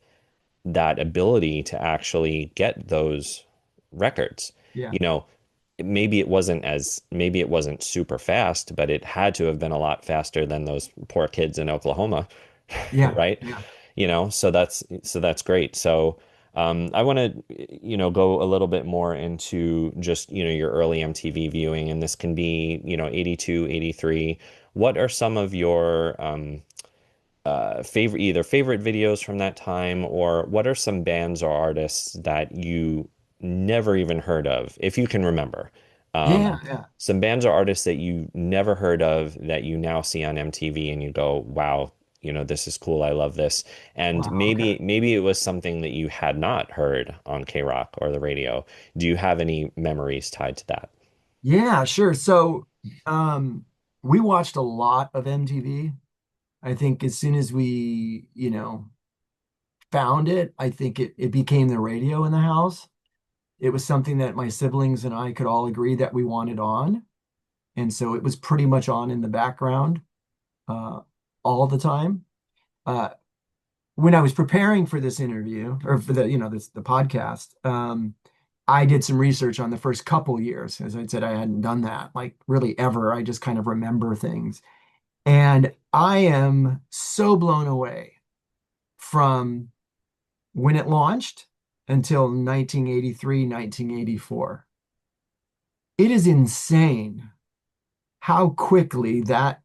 that ability to actually get those records. yeah, You know, maybe it wasn't super fast, but it had to have been a lot faster than those poor kids in Oklahoma, yeah, right? yeah, So that's great. So I want to go a little bit more into just your early MTV viewing, and this can be 82, 83. What are some of your favorite videos from that time, or what are some bands or artists that you never even heard of, if you can remember? yeah, Um, yeah. some bands or artists that you never heard of that you now see on MTV and you go, wow, this is cool. I love this. And Wow, okay. maybe it was something that you had not heard on KROQ or the radio. Do you have any memories tied to that? Yeah, sure. So, um, we watched a lot of MTV. I think as soon as we, found it, I think it became the radio in the house. It was something that my siblings and I could all agree that we wanted on. And so it was pretty much on in the background uh, all the time. Uh, when I was preparing for this interview or for the podcast, I did some research on the first couple years. As I said, I hadn't done that like really ever. I just kind of remember things. And I am so blown away from when it launched until 1983, 1984. It is insane how quickly that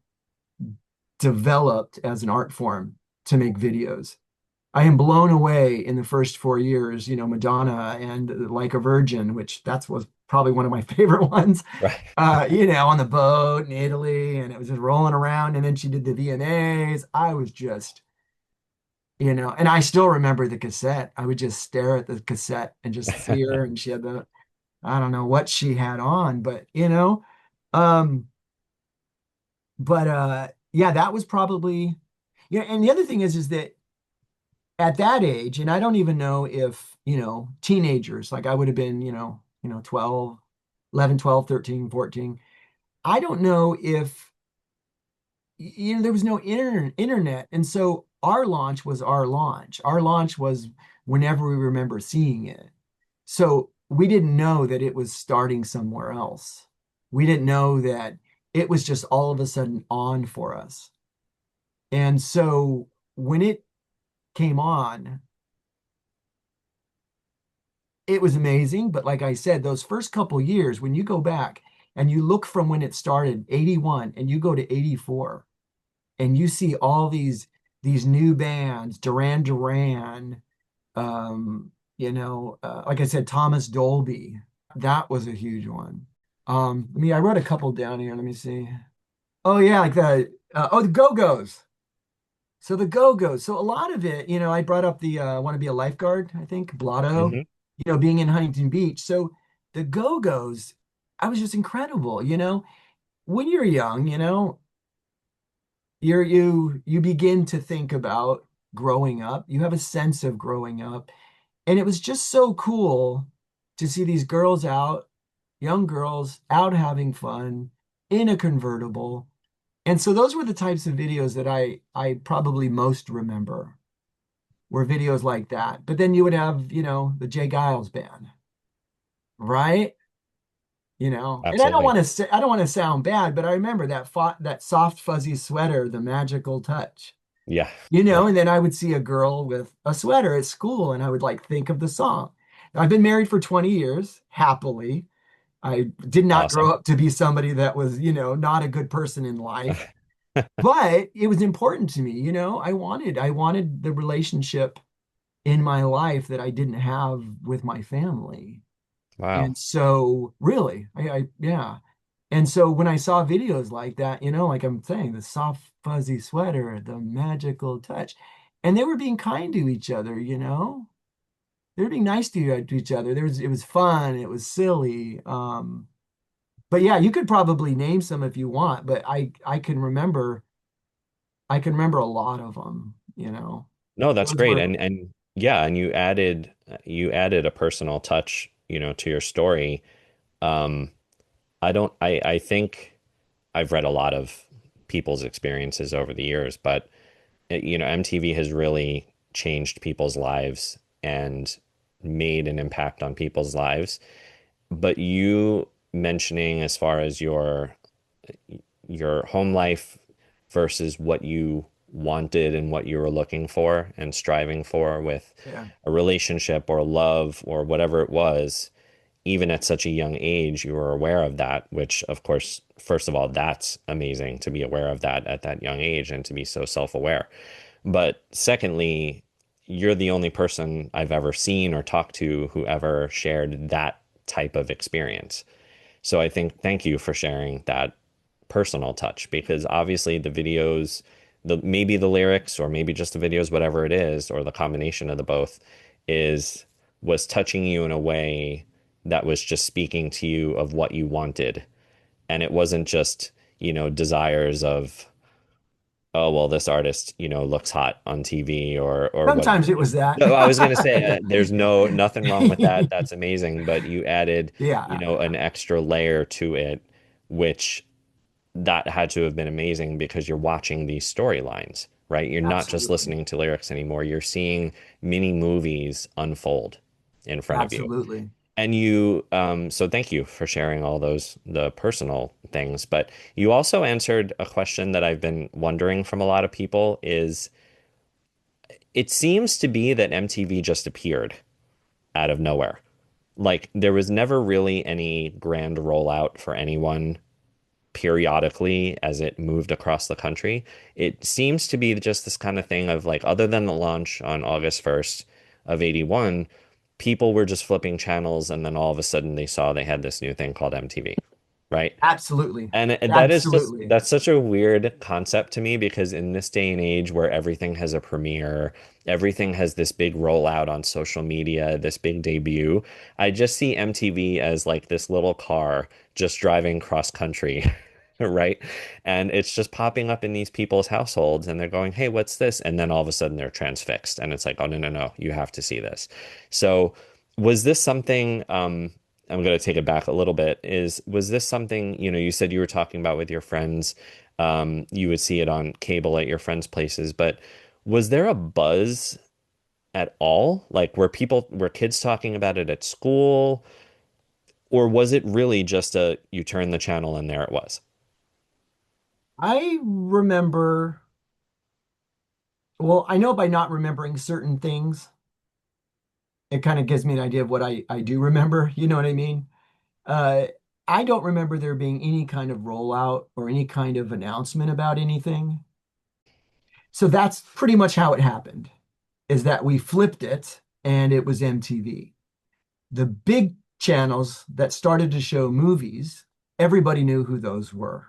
developed as an art form to make videos. I am blown away in the first 4 years, Madonna and Like a Virgin, which that was probably one of my favorite ones, Right. on the boat in Italy, and it was just rolling around. And then she did the VMAs. I was just, and I still remember the cassette. I would just stare at the cassette and just see her, and she had I don't know what she had on, but um, yeah, that was probably, yeah. And the other thing is that at that age, and I don't even know if, teenagers, like I would have been, 12, 11, 12, 13, 14. I don't know if, there was no internet. And so our launch was our launch. Our launch was whenever we remember seeing it. So we didn't know that it was starting somewhere else. We didn't know that it was just all of a sudden on for us. And so when it came on, it was amazing. But like I said, those first couple years, when you go back and you look from when it started, 81, and you go to 84, and you see all these new bands, Duran Duran, like I said, Thomas Dolby, that was a huge one. I wrote a couple down here. Let me see. Oh yeah, like the Go-Go's. So the Go-Go's. So a lot of it, I brought up the Want to Be a Lifeguard, I think, Blotto, Hmm. being in Huntington Beach. So the Go-Go's, I was just incredible, when you're young, you begin to think about growing up. You have a sense of growing up. And it was just so cool to see these girls out, young girls out having fun in a convertible. And so those were the types of videos that I probably most remember were videos like that. But then you would have, the Jay Giles band, right? And Absolutely. I don't want to sound bad, but I remember that soft fuzzy sweater, the magical touch. Yeah. Yeah. And then I would see a girl with a sweater at school and I would like think of the song. I've been married for 20 years, happily. I did not grow Awesome. up to be somebody that was, not a good person in life, but it was important to me, I wanted the relationship in my life that I didn't have with my family. Wow. And so really, yeah. And so when I saw videos like that, like I'm saying, the soft, fuzzy sweater, the magical touch, and they were being kind to each other, they were being nice to each other. It was fun, it was silly. But yeah, you could probably name some if you want, but I can remember a lot of them. No, that's Those great. were, And yeah, and you added a personal touch, to your story. Um, I think I've read a lot of people's experiences over the years, but MTV has really changed people's lives and made an impact on people's lives. But you mentioning as far as your home life versus what you wanted and what you were looking for and striving for with yeah, a relationship or love or whatever it was, even at such a young age, you were aware of that, which, of course, first of all, that's amazing to be aware of that at that young age and to be so self-aware. But secondly, you're the only person I've ever seen or talked to who ever shared that type of experience. So I think thank you for sharing that personal touch because obviously the videos, maybe the lyrics or maybe just the videos, whatever it is, or the combination of the both, is was touching you in a way that was just speaking to you of what you wanted. And it wasn't just, desires of oh, well, this artist, looks hot on TV or whatever. Sometimes it was that. No, I was going to say there's nothing wrong with that. That's amazing, but you added, Yeah, an extra layer to it, which that had to have been amazing because you're watching these storylines, right? You're not just absolutely. listening to lyrics anymore. You're seeing mini movies unfold in front of you. Absolutely. And so thank you for sharing all the personal things. But you also answered a question that I've been wondering from a lot of people is it seems to be that MTV just appeared out of nowhere. Like there was never really any grand rollout for anyone periodically as it moved across the country. It seems to be just this kind of thing of like, other than the launch on August 1st of 81, people were just flipping channels and then all of a sudden they saw they had this new thing called MTV, right? Absolutely. And that is just, Absolutely. that's such a weird concept to me because in this day and age where everything has a premiere, everything has this big rollout on social media, this big debut, I just see MTV as like this little car just driving cross country, right? And it's just popping up in these people's households and they're going, "Hey, what's this?" And then all of a sudden they're transfixed and it's like, "Oh, no, no, no, you have to see this." So, was this something I'm going to take it back a little bit. Was this something, you said you were talking about with your friends, you would see it on cable at your friends' places, but was there a buzz at all? Like were kids talking about it at school, or was it really just you turn the channel and there it was? I remember, well, I know by not remembering certain things, it kind of gives me an idea of what I do remember. You know what I mean? Uh, I don't remember there being any kind of rollout or any kind of announcement about anything. So that's pretty much how it happened, is that we flipped it and it was MTV. The big channels that started to show movies, everybody knew who those were,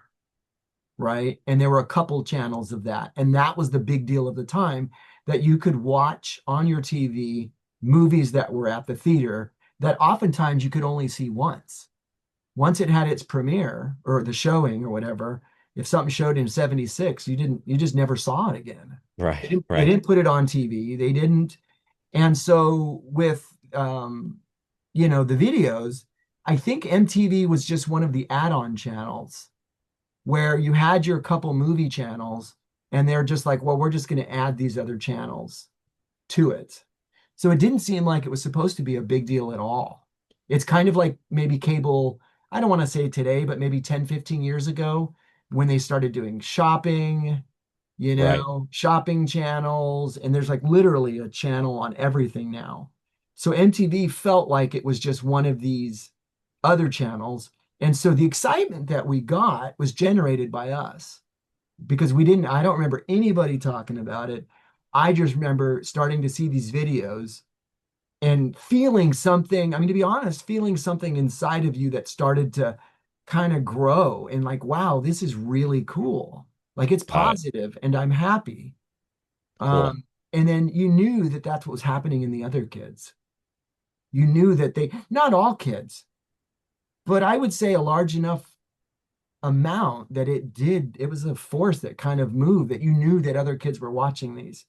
right? And there were a couple channels of that. And that was the big deal of the time, that you could watch on your TV movies that were at the theater that oftentimes you could only see once. Once it had its premiere or the showing or whatever, if something showed in 76, you just never saw it again. Right, They right, didn't put it on TV. They didn't. And so with the videos, I think MTV was just one of the add-on channels where you had your couple movie channels and they're just like, well, we're just going to add these other channels to it. So it didn't seem like it was supposed to be a big deal at all. It's kind of like maybe cable, I don't want to say today, but maybe 10, 15 years ago when they started doing shopping, right. shopping channels, and there's like literally a channel on everything now. So MTV felt like it was just one of these other channels. And so the excitement that we got was generated by us because I don't remember anybody talking about it. I just remember starting to see these videos and feeling something. I mean, to be honest, feeling something inside of you that started to kind of grow and like, wow, this is really cool. Like it's Got it. positive and I'm happy. Cool. And then you knew that that's what was happening in the other kids. You knew that not all kids, but I would say a large enough amount that it was a force that kind of moved that you knew that other kids were watching these.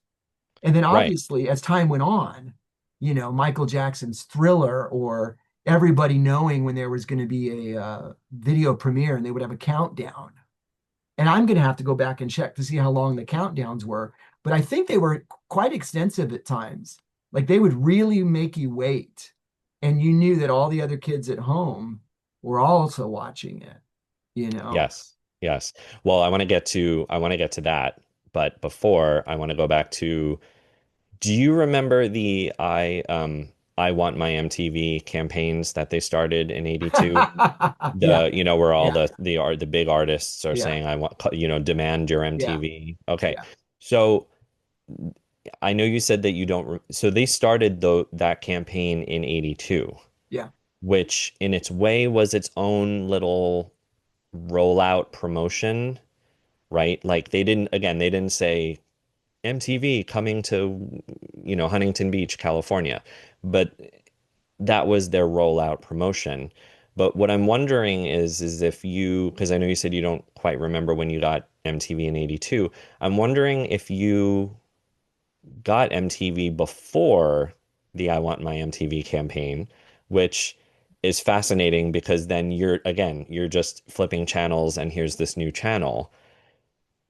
And then Right. obviously, as time went on, Michael Jackson's Thriller or everybody knowing when there was going to be a video premiere and they would have a countdown. And I'm going to have to go back and check to see how long the countdowns were. But I think they were quite extensive at times. Like they would really make you wait. And you knew that all the other kids at home were also watching it, you know? Yes. Yes. Well, I want to get to that, but before I want to go back to, do you remember the I want my MTV campaigns that they started in 82? Yeah, Where all yeah, the big artists are yeah, saying I want, demand your yeah, MTV. Okay. yeah, So I know you said that you don't so they started that campaign in 82, yeah. which in its way was its own little rollout promotion, right? Like they didn't say MTV coming to, Huntington Beach, California. But that was their rollout promotion. But what I'm wondering is if because I know you said you don't quite remember when you got MTV in 82. I'm wondering if you got MTV before the I Want My MTV campaign, which is fascinating because then you're just flipping channels and here's this new channel.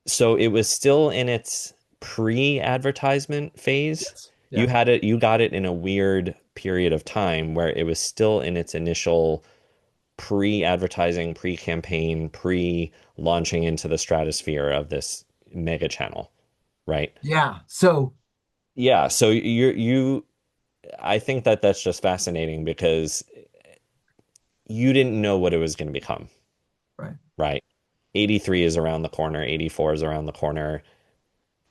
So it was still in its pre-advertisement phase. Yes. Yeah. You got it in a weird period of time where it was still in its initial pre-advertising, pre-campaign, pre-launching into the stratosphere of this mega channel, right? Yeah. So, Yeah, so I think that that's just fascinating because you didn't know what it was going to become, right. right? 83 is around the corner, 84 is around the corner.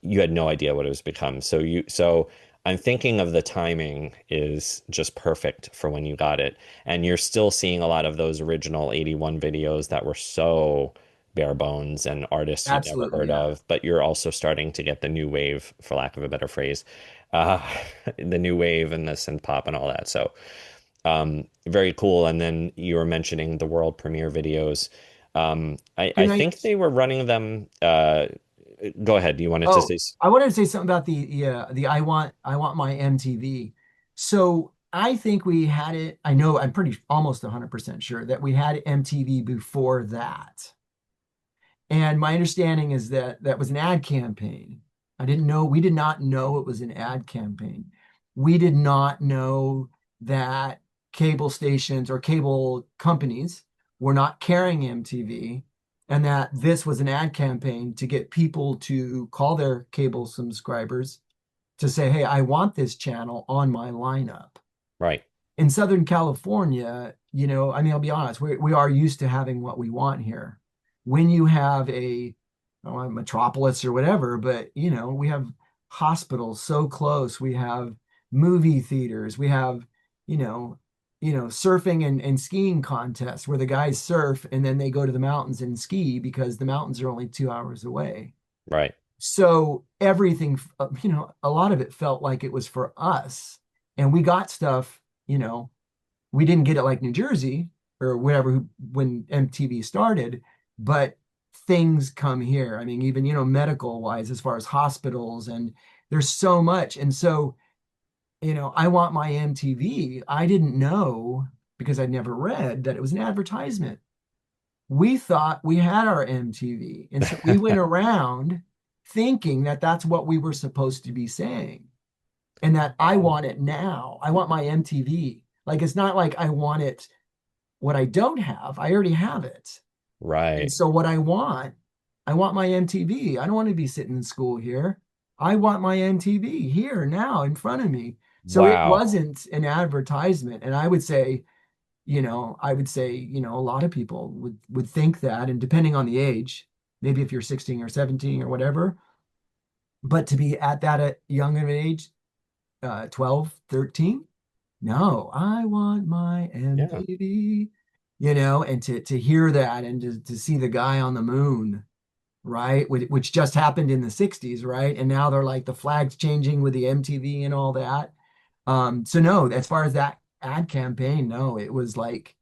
You had no idea what it was become. So I'm thinking of the timing is just perfect for when you got it. And you're still seeing a lot of those original 81 videos that were so bare bones and artists you'd never Absolutely. heard Yeah. of, but you're also starting to get the new wave, for lack of a better phrase, uh, the new wave and the synth pop and all that. So very cool. And then you were mentioning the world premiere videos. I Can I? think they were running them. Go ahead. You wanted to Oh, say? I wanted to say something about the I want my MTV. So I think we had it. I know I'm pretty almost 100% sure that we had MTV before that. And my understanding is that that was an ad campaign. We did not know it was an ad campaign. We did not know that cable stations or cable companies were not carrying MTV and that this was an ad campaign to get people to call their cable subscribers to say, hey, I want this channel on my lineup. Right, In Southern California, I mean, I'll be honest, we are used to having what we want here. When you have a metropolis or whatever, but we have hospitals so close, we have movie theaters, we have, you know, surfing and skiing contests where the guys surf and then they go to the mountains and ski because the mountains are only 2 hours away. right, So everything, a lot of it felt like it was for us. And we got stuff, we didn't get it like New Jersey or whatever when MTV started, but things come here. I mean, even, medical wise, as far as hospitals, and there's so much. And so, I want my MTV. I didn't know because I'd never read that it was an advertisement. We thought we had our MTV. And so we went around thinking that that's what we were supposed to be saying and that I um, want it now. I want my MTV. Like, it's not like I want it what I don't have. I already have it. And right. so what I want my MTV. I don't want to be sitting in school here. I want my MTV here now in front of me. So it Wow. wasn't an advertisement. And I would say, a lot of people would think that, and depending on the age, maybe if you're 16 or 17 or whatever, but to be at that young of an age, 12, 13, no, I want my Yeah, MTV, and to hear that and to see the guy on the moon, right? Which just happened in the 60s, right? And now they're like the flags changing with the MTV and all that. So no, as far as that ad campaign, no, it was like,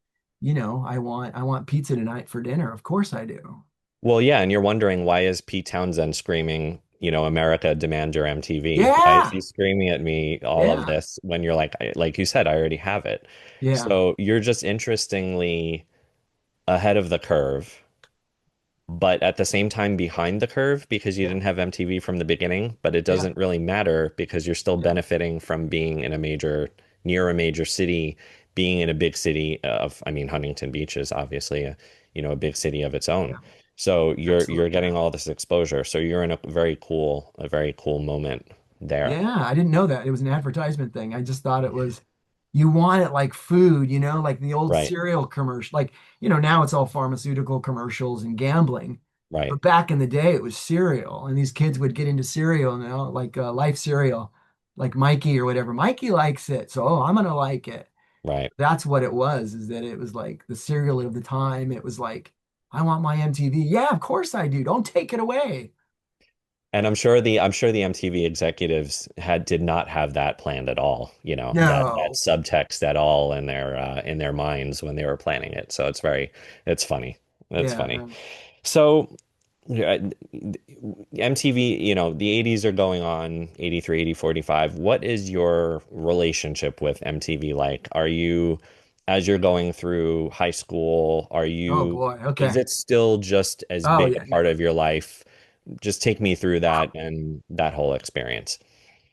I want pizza tonight for dinner. Of course I do. well, yeah, and you're wondering why is Pete Townsend screaming, America demand your MTV? Why is Yeah. he screaming at me all of Yeah. this when you're like you said, I already have it. Yeah. So you're just interestingly ahead of the curve, but at the same time behind the curve because you Yeah. didn't have MTV from the beginning, but it Yeah. doesn't really matter because you're still Yeah. benefiting from being in near a major city, being in a big city I mean, Huntington Beach is obviously a big city of its own. Yeah. So you're Absolutely. getting all this exposure. So you're in a very cool moment there. Yeah, I didn't know that. It was an advertisement thing. I just thought it was you want it like food, like the old Right, cereal commercial. Like, now it's all pharmaceutical commercials and gambling. right, But back in the day, it was cereal. And these kids would get into cereal, like Life cereal, like Mikey or whatever. Mikey likes it. So, oh, I'm gonna like it. right. That's what it was, is that it was like the cereal of the time. It was like, I want my MTV. Yeah, of course I do. Don't take it away. And I'm sure the MTV executives did not have that planned at all, that No. subtext at all in their minds when they were planning it. So it's funny. It's Yeah, funny. no. So Yeah, MTV, the 80s are going on, 83, 80, 45. What is your relationship with MTV like? As you're going through high school, Oh boy. is Okay. it still just as Oh big a yeah, yeah. part of your life? Just take me through that and that whole experience.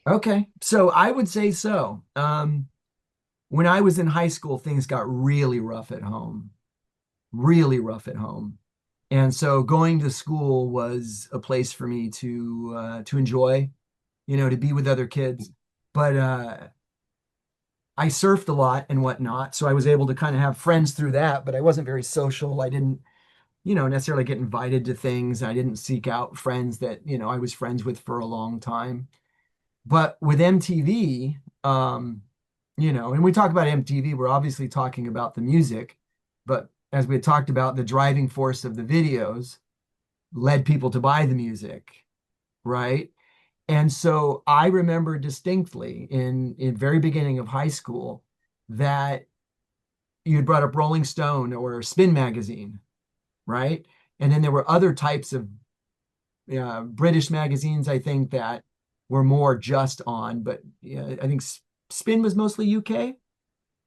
Okay. So I would say so. When I was in high school, things got really rough at home, really rough at home. And so going to school was a place for me to enjoy, to be with other kids. But I surfed a lot and whatnot, so I was able to kind of have friends through that, but I wasn't very social. I didn't, necessarily get invited to things. I didn't seek out friends that, I was friends with for a long time. But with MTV, and we talk about MTV, we're obviously talking about the music, but as we had talked about, the driving force of the videos led people to buy the music, right? And so I remember distinctly in very beginning of high school that you had brought up Rolling Stone or Spin magazine, right? And then there were other types of British magazines, I think, that were more just on, but I think Spin was mostly UK.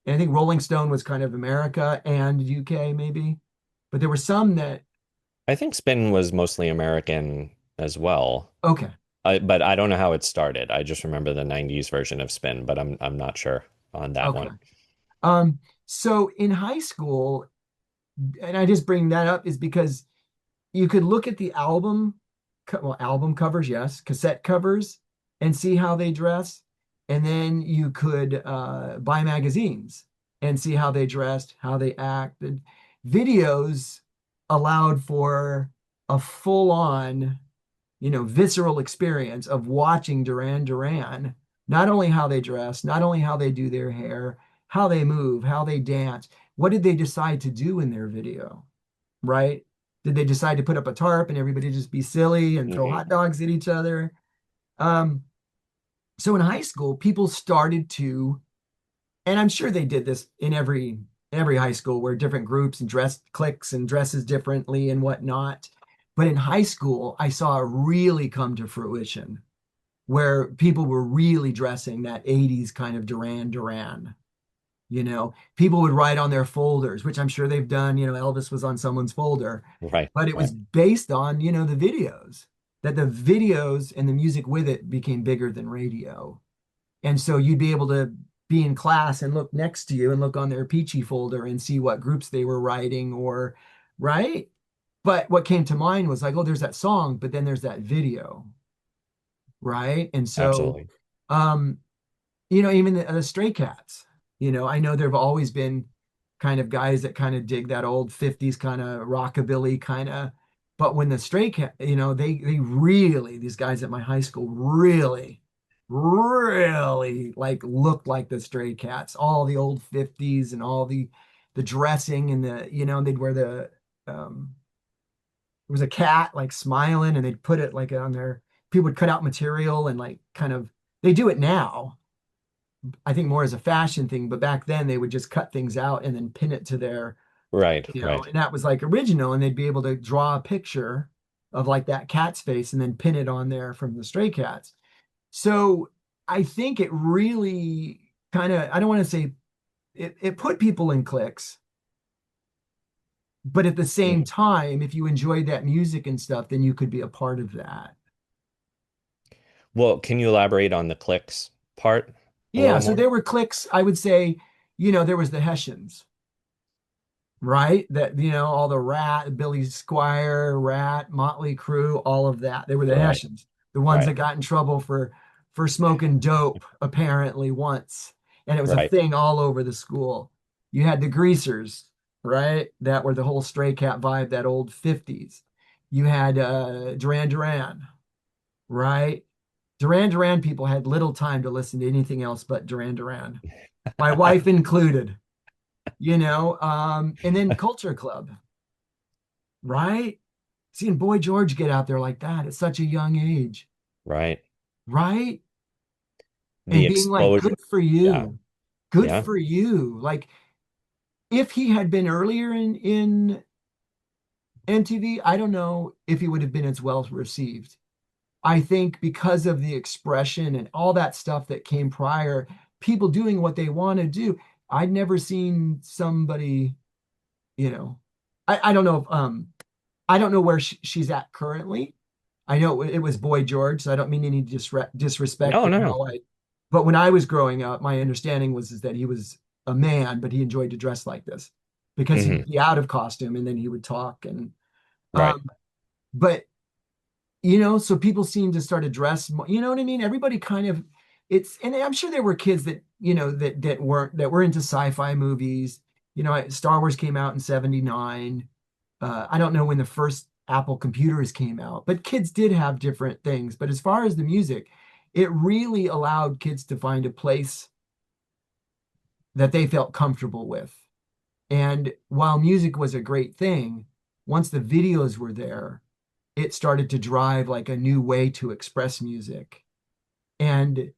And I think Rolling Stone was kind of America and UK, maybe. But there were some that, I think Spin was mostly American as well. okay, But I don't know how it started. I just remember the 90s version of Spin, but I'm not sure on that okay. one. Um, so in high school, and I just bring that up is because you could look at the album covers, yes, cassette covers, and see how they dress. And then you could buy magazines and see how they dressed, how they acted. Videos allowed for a full-on, visceral experience of watching Duran Duran, not only how they dress, not only how they do their hair, how they move, how they dance. What did they decide to do in their video? Right? Did they decide to put up a tarp and everybody just be silly and throw Hmm. hot dogs at each other? Um, so in high school, people started to, and I'm sure they did this in every high school where different groups and dress cliques and dresses differently and whatnot. But in high school, I saw it really come to fruition where people were really dressing that 80s kind of Duran Duran. People would write on their folders, which I'm sure they've done. Elvis was on someone's folder, Right, but it was right. based on, the videos, that the videos and the music with it became bigger than radio. And so you'd be able to be in class and look next to you and look on their Peachy folder and see what groups they were writing or, right? But what came to mind was like, oh, there's that song, but then there's that video, right? And so, Absolutely. um, even the Stray Cats, I know there have always been kind of guys that kind of dig that old 50s kind of rockabilly kind of, but when the Stray Cat, they really, these guys at my high school really, really like looked like the Stray Cats, all the old 50s and all the dressing and they'd wear um, there was a cat like smiling and they'd put it like on their, people would cut out material and like kind of, they do it now I think more as a fashion thing, but back then they would just cut things out and then pin it to their, Right, right. and that was like original, and they'd be able to draw a picture of like that cat's face and then pin it on there from the Stray Cats. So I think it really kind of, I don't want to say it put people in cliques, but at the same Mhm. time, if you enjoyed that music and stuff, then you could be a part of that. Well, can you elaborate on the clicks part a Yeah, little so more? there were cliques, I would say, there was the Hessians, right? That, all the Rat, Billy Squire, Rat, Motley Crue, all of that. They were the Right, Hessians, the ones right, that got in trouble for smoking dope apparently once. And it was a right, thing all over the school. You had the Greasers, right? That were the whole Stray Cat vibe, that old 50s. You had Duran Duran, right? Duran Duran people had little time to listen to anything else but Duran Duran, my wife included, and then Culture Club, right? Seeing Boy George get out there like that at such a young age, right. right? The And being like, exposure. good for Yeah, you. Good yeah. for you. Like if he had been earlier in MTV, I don't know if he would have been as well received. I think because of the expression and all that stuff that came prior, people doing what they want to do. I'd never seen somebody, you know, I don't know if I don't know where she's at currently. I know it was Boy George, so I don't mean any disrespect No, to no, no. how I. But when I was growing up, my understanding was is that he was a man, but he enjoyed to dress like this because he Hmm. would be out of costume and then he would talk and Right, um. But so people seem to start to dress more, you know what I mean? Everybody kind of and I'm sure there were kids that, that were into sci-fi movies. Star Wars came out in 79. I don't know when the first Apple computers came out, but kids did have different things. But as far as the music, it really allowed kids to find a place that they felt comfortable with. And while music was a great thing, once the videos were there, it started to drive like a new way to express music. And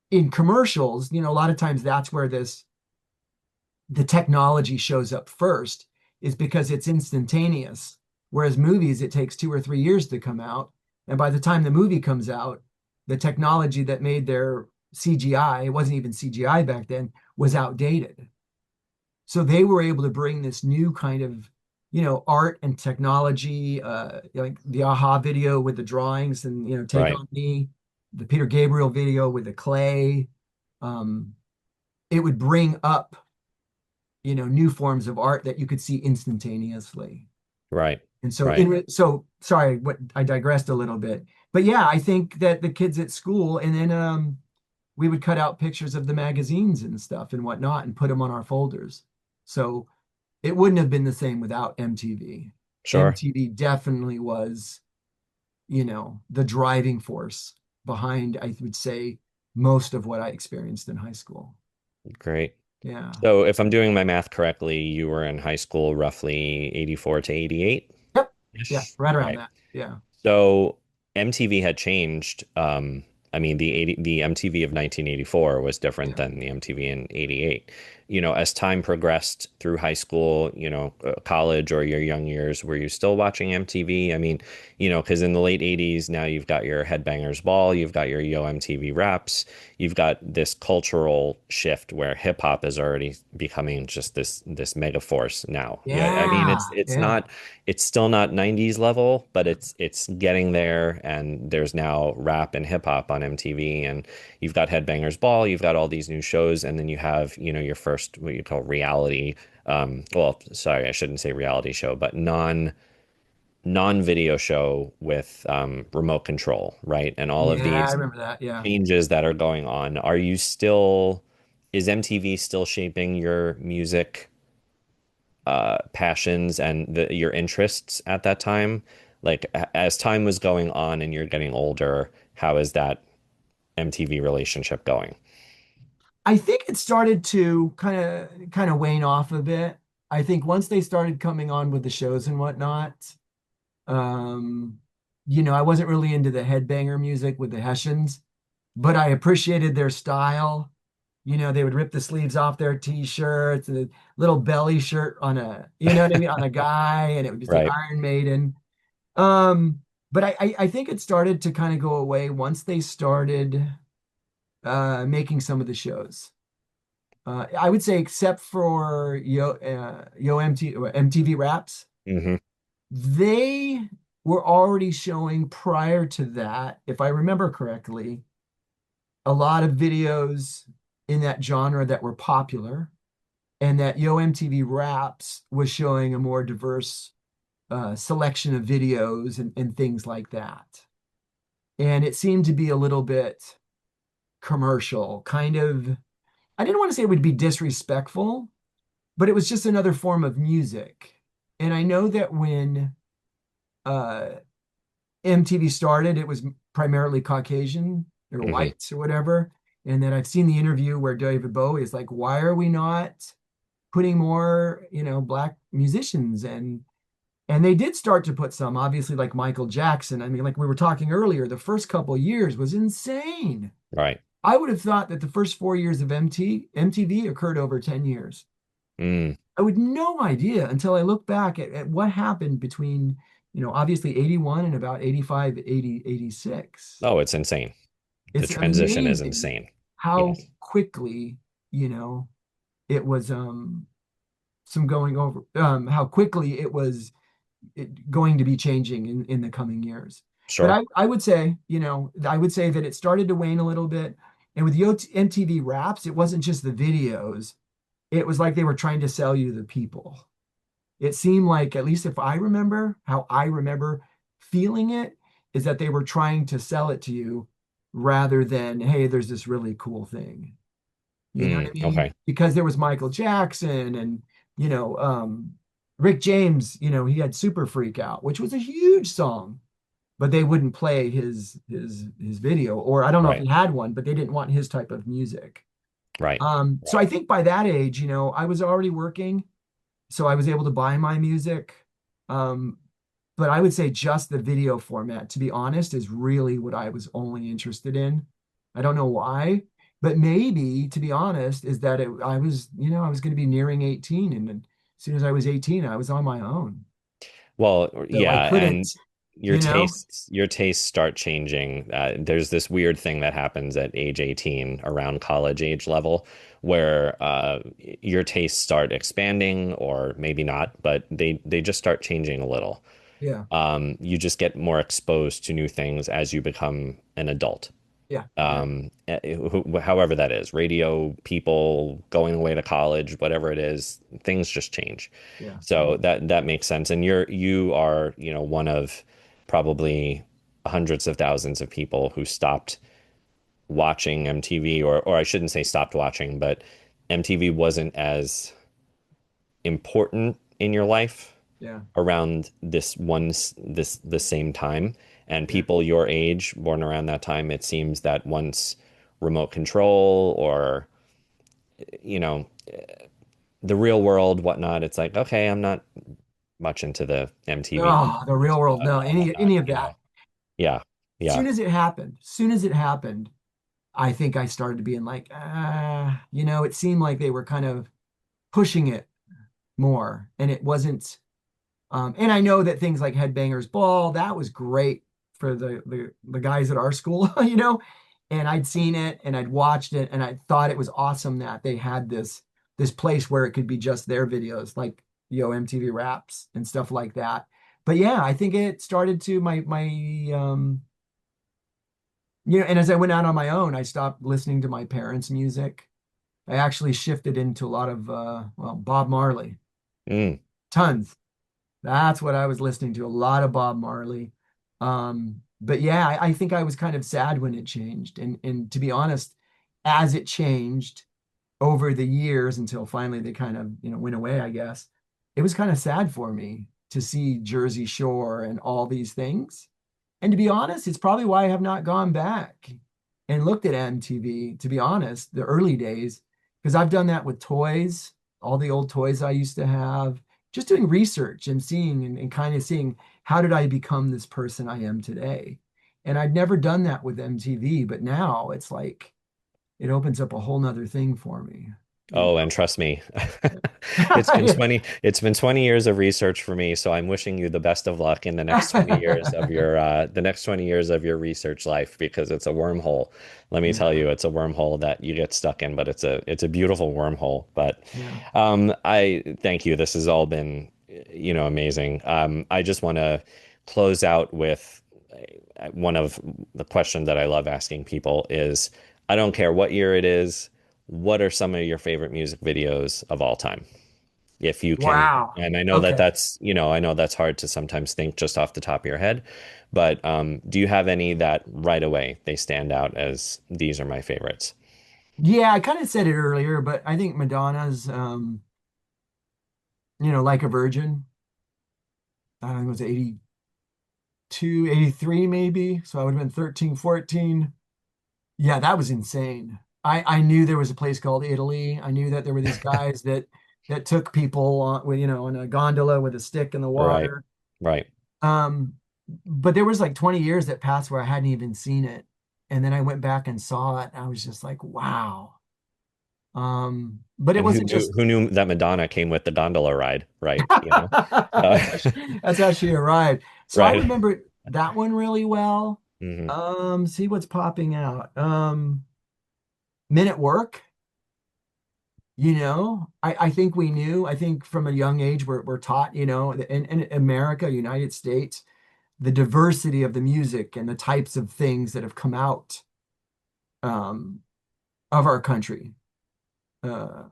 in commercials, a lot of times that's where the technology shows up first, is because it's instantaneous. Whereas movies, it takes 2 or 3 years to come out. And by the time the movie comes out, the technology that made their CGI, it wasn't even CGI back then, was outdated. So they were able to bring this new kind of, art and technology, like the Aha video with the drawings and, Take right, on Me, the Peter Gabriel video with the clay. Um, it would bring up, new forms of art that you could see instantaneously. right, And so, right. so sorry, what I digressed a little bit, but yeah, I think that the kids at school, and then we would cut out pictures of the magazines and stuff and whatnot and put them on our folders. So it wouldn't have been the same without MTV. Sure. MTV definitely was, the driving force behind, I would say, most of what I experienced in high school. Great. Yeah. So if I'm doing my math correctly, you were in high school roughly 84 to 88 Yep. Yeah. ish. Right around Right. that. Yeah. So MTV had changed. I mean, the MTV of 1984 was different Yeah. than the MTV in 88. As time progressed through high school, college or your young years, were you still watching MTV? I mean, because in the late 80s, now you've got your Headbangers Ball, you've got your Yo MTV Raps, you've got this cultural shift where hip hop is already becoming just this mega force now. Yeah, I mean, Yeah. Yeah. it's still not 90s level, but it's getting there. And there's now rap and hip hop on MTV, and you've got Headbangers Ball, you've got all these new shows, and then you have, your first what you call reality. Well, sorry, I shouldn't say reality show, but non-video show with remote control, right? And all of Yeah. I these remember that. Yeah. changes that are going on. Is MTV still shaping your music passions and your interests at that time? Like as time was going on and you're getting older, how is that MTV relationship going? I think it started to kind of wane off a bit. I think once they started coming on with the shows and whatnot, um, I wasn't really into the headbanger music with the Hessians, but I appreciated their style. They would rip the sleeves off their t-shirts and a little belly shirt on you know what I mean, on a guy, and it would just say Right. Iron Maiden. But I think it started to kind of go away once they started making some of the shows. I would say except for MTV Raps, Hmm. they were already showing prior to that, if I remember correctly, a lot of videos in that genre that were popular, and that Yo MTV Raps was showing a more diverse selection of videos and things like that. And it seemed to be a little bit commercial, kind of. I didn't want to say it would be disrespectful, but it was just another form of music. And I know that when uh, MTV started, it was primarily Caucasian or Hmm. whites or whatever. And then I've seen the interview where David Bowie is like, why are we not putting more, black musicians? And they did start to put some, obviously, like Michael Jackson. I mean, like we were talking earlier, the first couple of years was insane. Right. I would have thought that the first 4 years of MTV occurred over 10 years. Mm. I would no idea until I look back at what happened between, obviously 81 and about 85, 80, 86. Oh, it's insane. The It's transition is amazing insane. how Yes. quickly, it was some going over how quickly going to be changing in the coming years. But Sure. I would say, I would say that it started to wane a little bit. And with the MTV Raps, it wasn't just the videos. It was like they were trying to sell you the people. It seemed like, at least if I remember, how I remember feeling it, is that they were trying to sell it to you rather than, hey, there's this really cool thing. You know what I mean? Okay. Because there was Michael Jackson and, you know, um, Rick James, he had Super Freak Out, which was a huge song, but they wouldn't play his video, or I don't know if Right. he had one, but they didn't want his type of music. Right. So I think by that age, I was already working, so I was able to buy my music. Um, but I would say just the video format, to be honest, is really what I was only interested in. I don't know why, but maybe, to be honest, is that I was going to be nearing 18, and then as soon as I was 18, I was on my own. Well, So I yeah, and couldn't, you know, your tastes start changing. There's this weird thing that happens at age 18 around college age level where your tastes start expanding or maybe not, but they just start changing a little. yeah, You just get more exposed to new things as you become an adult. yeah, yeah, However that is, radio, people going away to college, whatever it is, things just change. yeah, yeah, So that makes sense. And you are, one of probably hundreds of thousands of people who stopped watching MTV, or I shouldn't say stopped watching, but MTV wasn't as important in your life yeah, around this the same time. And yeah. people your age, born around that time, it seems that once remote control or you know the real world, whatnot, it's like, okay, I'm not much into the MTV Oh, the real world, no, and whatnot, any of that. Yeah, yeah. Soon as it happened, I think I started being like, it seemed like they were kind of pushing it more, and it wasn't. And I know that things like Headbangers Ball, that was great for the guys at our school, and I'd seen it and I'd watched it and I thought it was awesome that they had this place where it could be just their videos, like MTV Raps and stuff like that. But yeah, I think it started to and as I went out on my own, I stopped listening to my parents' music. I actually shifted into a lot of Bob Marley, Mm. tons. That's what I was listening to, a lot of Bob Marley. But yeah, I think I was kind of sad when it changed. And to be honest, as it changed over the years until finally they kind of, went away, I guess, it was kind of sad for me to see Jersey Shore and all these things. And to be honest, it's probably why I have not gone back and looked at MTV, to be honest, the early days, because I've done that with toys, all the old toys I used to have, just doing research and seeing and kind of seeing how did I become this person I am today. And I'd never done that with MTV, but now it's like it opens up a whole nother thing for me, you Oh, and trust me, know. it's been 20 years of research for me, so I'm wishing you the best of luck in the next 20 years of your the next 20 years of your research life because it's a wormhole. Let me tell Yeah, you, it's a wormhole that you get stuck in, but it's a beautiful wormhole. But yeah. I thank you. This has all been, amazing. I just want to close out with one of the questions that I love asking people is, I don't care what year it is, what are some of your favorite music videos of all time? If you can, Wow. and I know that Okay. I know that's hard to sometimes think just off the top of your head, but do you have any that right away they stand out as these are my favorites? Yeah, I kind of said it earlier, but I think Madonna's Like a Virgin, I think it was 82, 83 maybe. So I would have been 13, 14. Yeah, that was insane. I knew there was a place called Italy. I knew that there were these guys that took people on with, on a gondola with a stick in the Right, water. right. Um, but there was like 20 years that passed where I hadn't even seen it. And then I went back and saw it. And I was just like, wow. But it And wasn't just who knew that Madonna came with the gondola ride, right? So, that's actually arrived. So I right. remember that one really well. Hmm. See what's popping out. Men at Work, I think we knew, I think from a young age we're taught, in America, United States, the diversity of the music and the types of things that have come out um, of our country uh,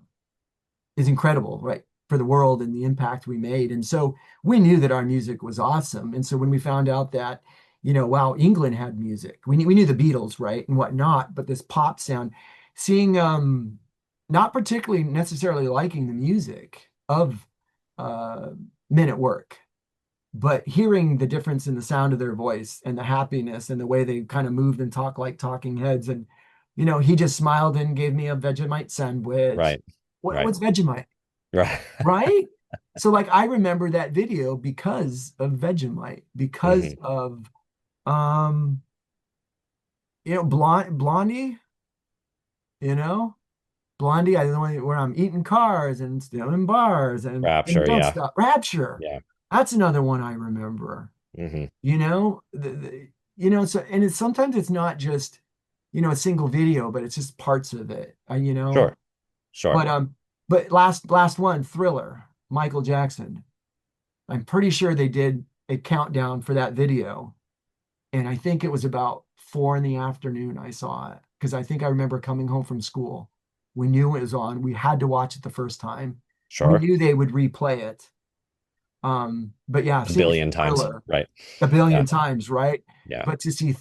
is incredible, right? For the world and the impact we made. And so we knew that our music was awesome. And so when we found out that, wow, England had music, we knew the Beatles, right? And whatnot, but this pop sound, seeing, not particularly necessarily liking the music of uh, Men at Work, but hearing the difference in the sound of their voice and the happiness and the way they kind of moved and talked like talking heads. And, he just smiled and gave me a Vegemite sandwich. Right. Right. What's Vegemite? Right. Right? So like I remember that video because of Vegemite, because Hmm. of um, Blondie, you know? Blondie, I know where I'm eating cars and still in bars and Rapture. Don't Yeah. Stop. Rapture. Yeah. That's another one I remember. Hmm. So and it's sometimes it's not just, a single video, but it's just parts of it. Sure. Sure. But last one, Thriller, Michael Jackson. I'm pretty sure they did a countdown for that video. And I think it was about 4 in the afternoon I saw it because I think I remember coming home from school. We knew it was on. We had to watch it the first time. We Sure. knew they would replay it. But yeah, A seriously, billion times. Thriller Right. a Yeah. billion times, right? Yeah. But to see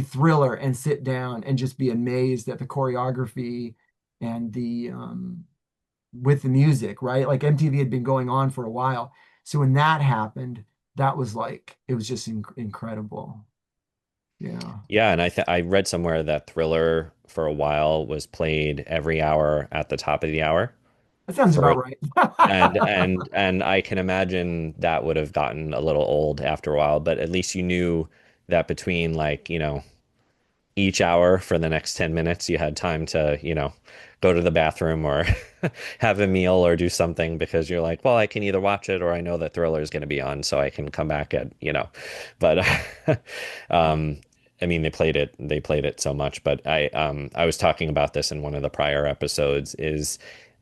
Thriller and sit down and just be amazed at the choreography and the with the music, right? Like MTV had been going on for a while. So when that happened, that was like it was just incredible. Yeah. Yeah. And I read somewhere that Thriller for a while was played every hour at the top of the hour That sounds for about right. and I can imagine that would have gotten a little old after a while, but at least you knew that between like, each hour for the next 10 minutes, you had time to, go to the bathroom or have a meal or do something because you're like, well, I can either watch it or I know that Thriller is going to be on, so I can come back but um, I mean, they played it so much, but I was talking about this in one of the prior episodes is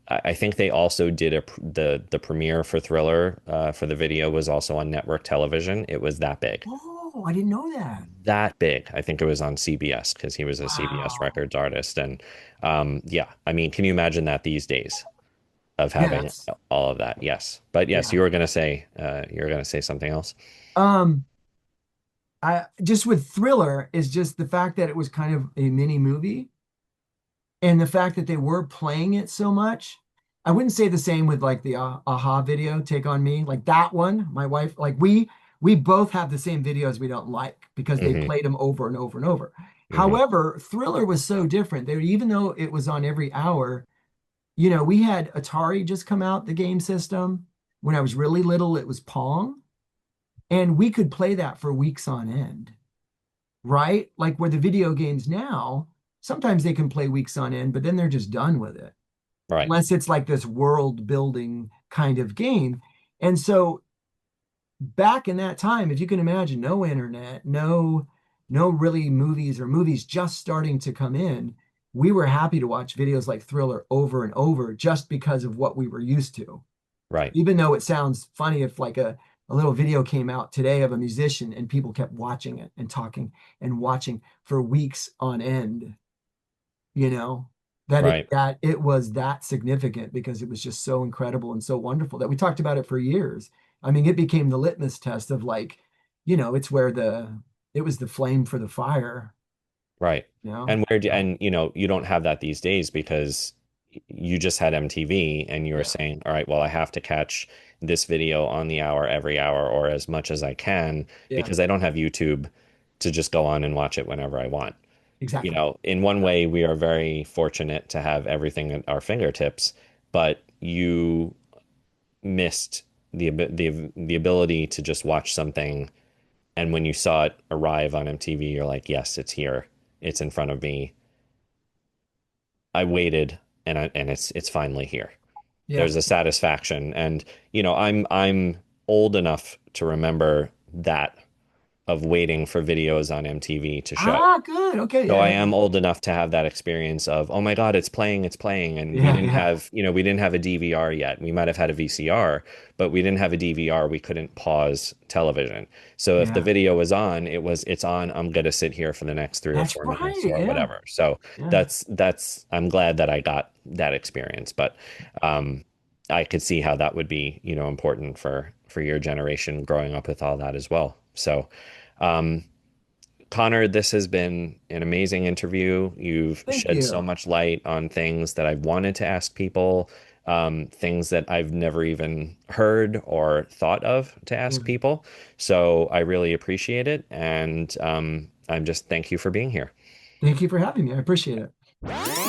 I think they also did the premiere for Thriller for the video was also on network television. It was that big Oh, I didn't know that. that big. I think it was on CBS because he was a CBS Wow. records artist. And yeah, I mean, can you imagine that these days of Yeah, having that's all of that? Yes. But yes, yeah. you were gonna say something else. Um, I just with Thriller is just the fact that it was kind of a mini movie and the fact that they were playing it so much. I wouldn't say the same with like the Aha video, Take on Me, like that one. My wife, like we both have the same videos we don't like because they Hmm. played them over and over and over. Hmm. However, Thriller was so different. They even though it was on every hour, we had Atari just come out, the game system. When I was really little, it was Pong, and we could play that for weeks on end, right? Like where the video games now, sometimes they can play weeks on end, but then they're just done with it Right. unless it's like this world building kind of game. And so back in that time, if you can imagine, no internet, no really movies or movies just starting to come in, we were happy to watch videos like Thriller over and over just because of what we were used to. Right. Even though it sounds funny if like a little video came out today of a musician and people kept watching it and talking and watching for weeks on end, you know, Right. that it was that significant because it was just so incredible and so wonderful that we talked about it for years. I mean, it became the litmus test of like, it's where it was the flame for the fire, Right. you know? And where do, So, and you don't have that these days because you just had MTV and you were yeah, saying, all right, well, I have to catch this video on the hour every hour or as much as I can yeah, because I don't have YouTube to just go on and watch it whenever I want. exactly. In one Yeah, way, we are very fortunate to have everything at our fingertips, but you missed the ability to just watch something. And when you saw it arrive on MTV, you're like, yes, it's here. It's in front of me. I waited and it's finally here. Yeah. There's a satisfaction. And, I'm old enough to remember that of waiting for videos on MTV to show. Ah, good. Okay. So I Yeah. am old enough to have that experience of, oh my God, it's playing. And we Yeah. didn't Yeah. have, we didn't have a DVR yet. We might have had a VCR, but we didn't have a DVR. We couldn't pause television. So if the Yeah. video was on, it's on. I'm gonna sit here for the next three or That's four minutes right. or Yeah. whatever. So Yeah. I'm glad that I got that experience. But um, I could see how that would be, important for your generation growing up with all that as well. So. Um, Connor, this has been an amazing interview. You've Thank shed so you. much light on things that I've wanted to ask people, things that I've never even heard or thought of to Yeah. ask people. So I really appreciate it. And I'm just thank you for being here. Thank you for having me. I appreciate it.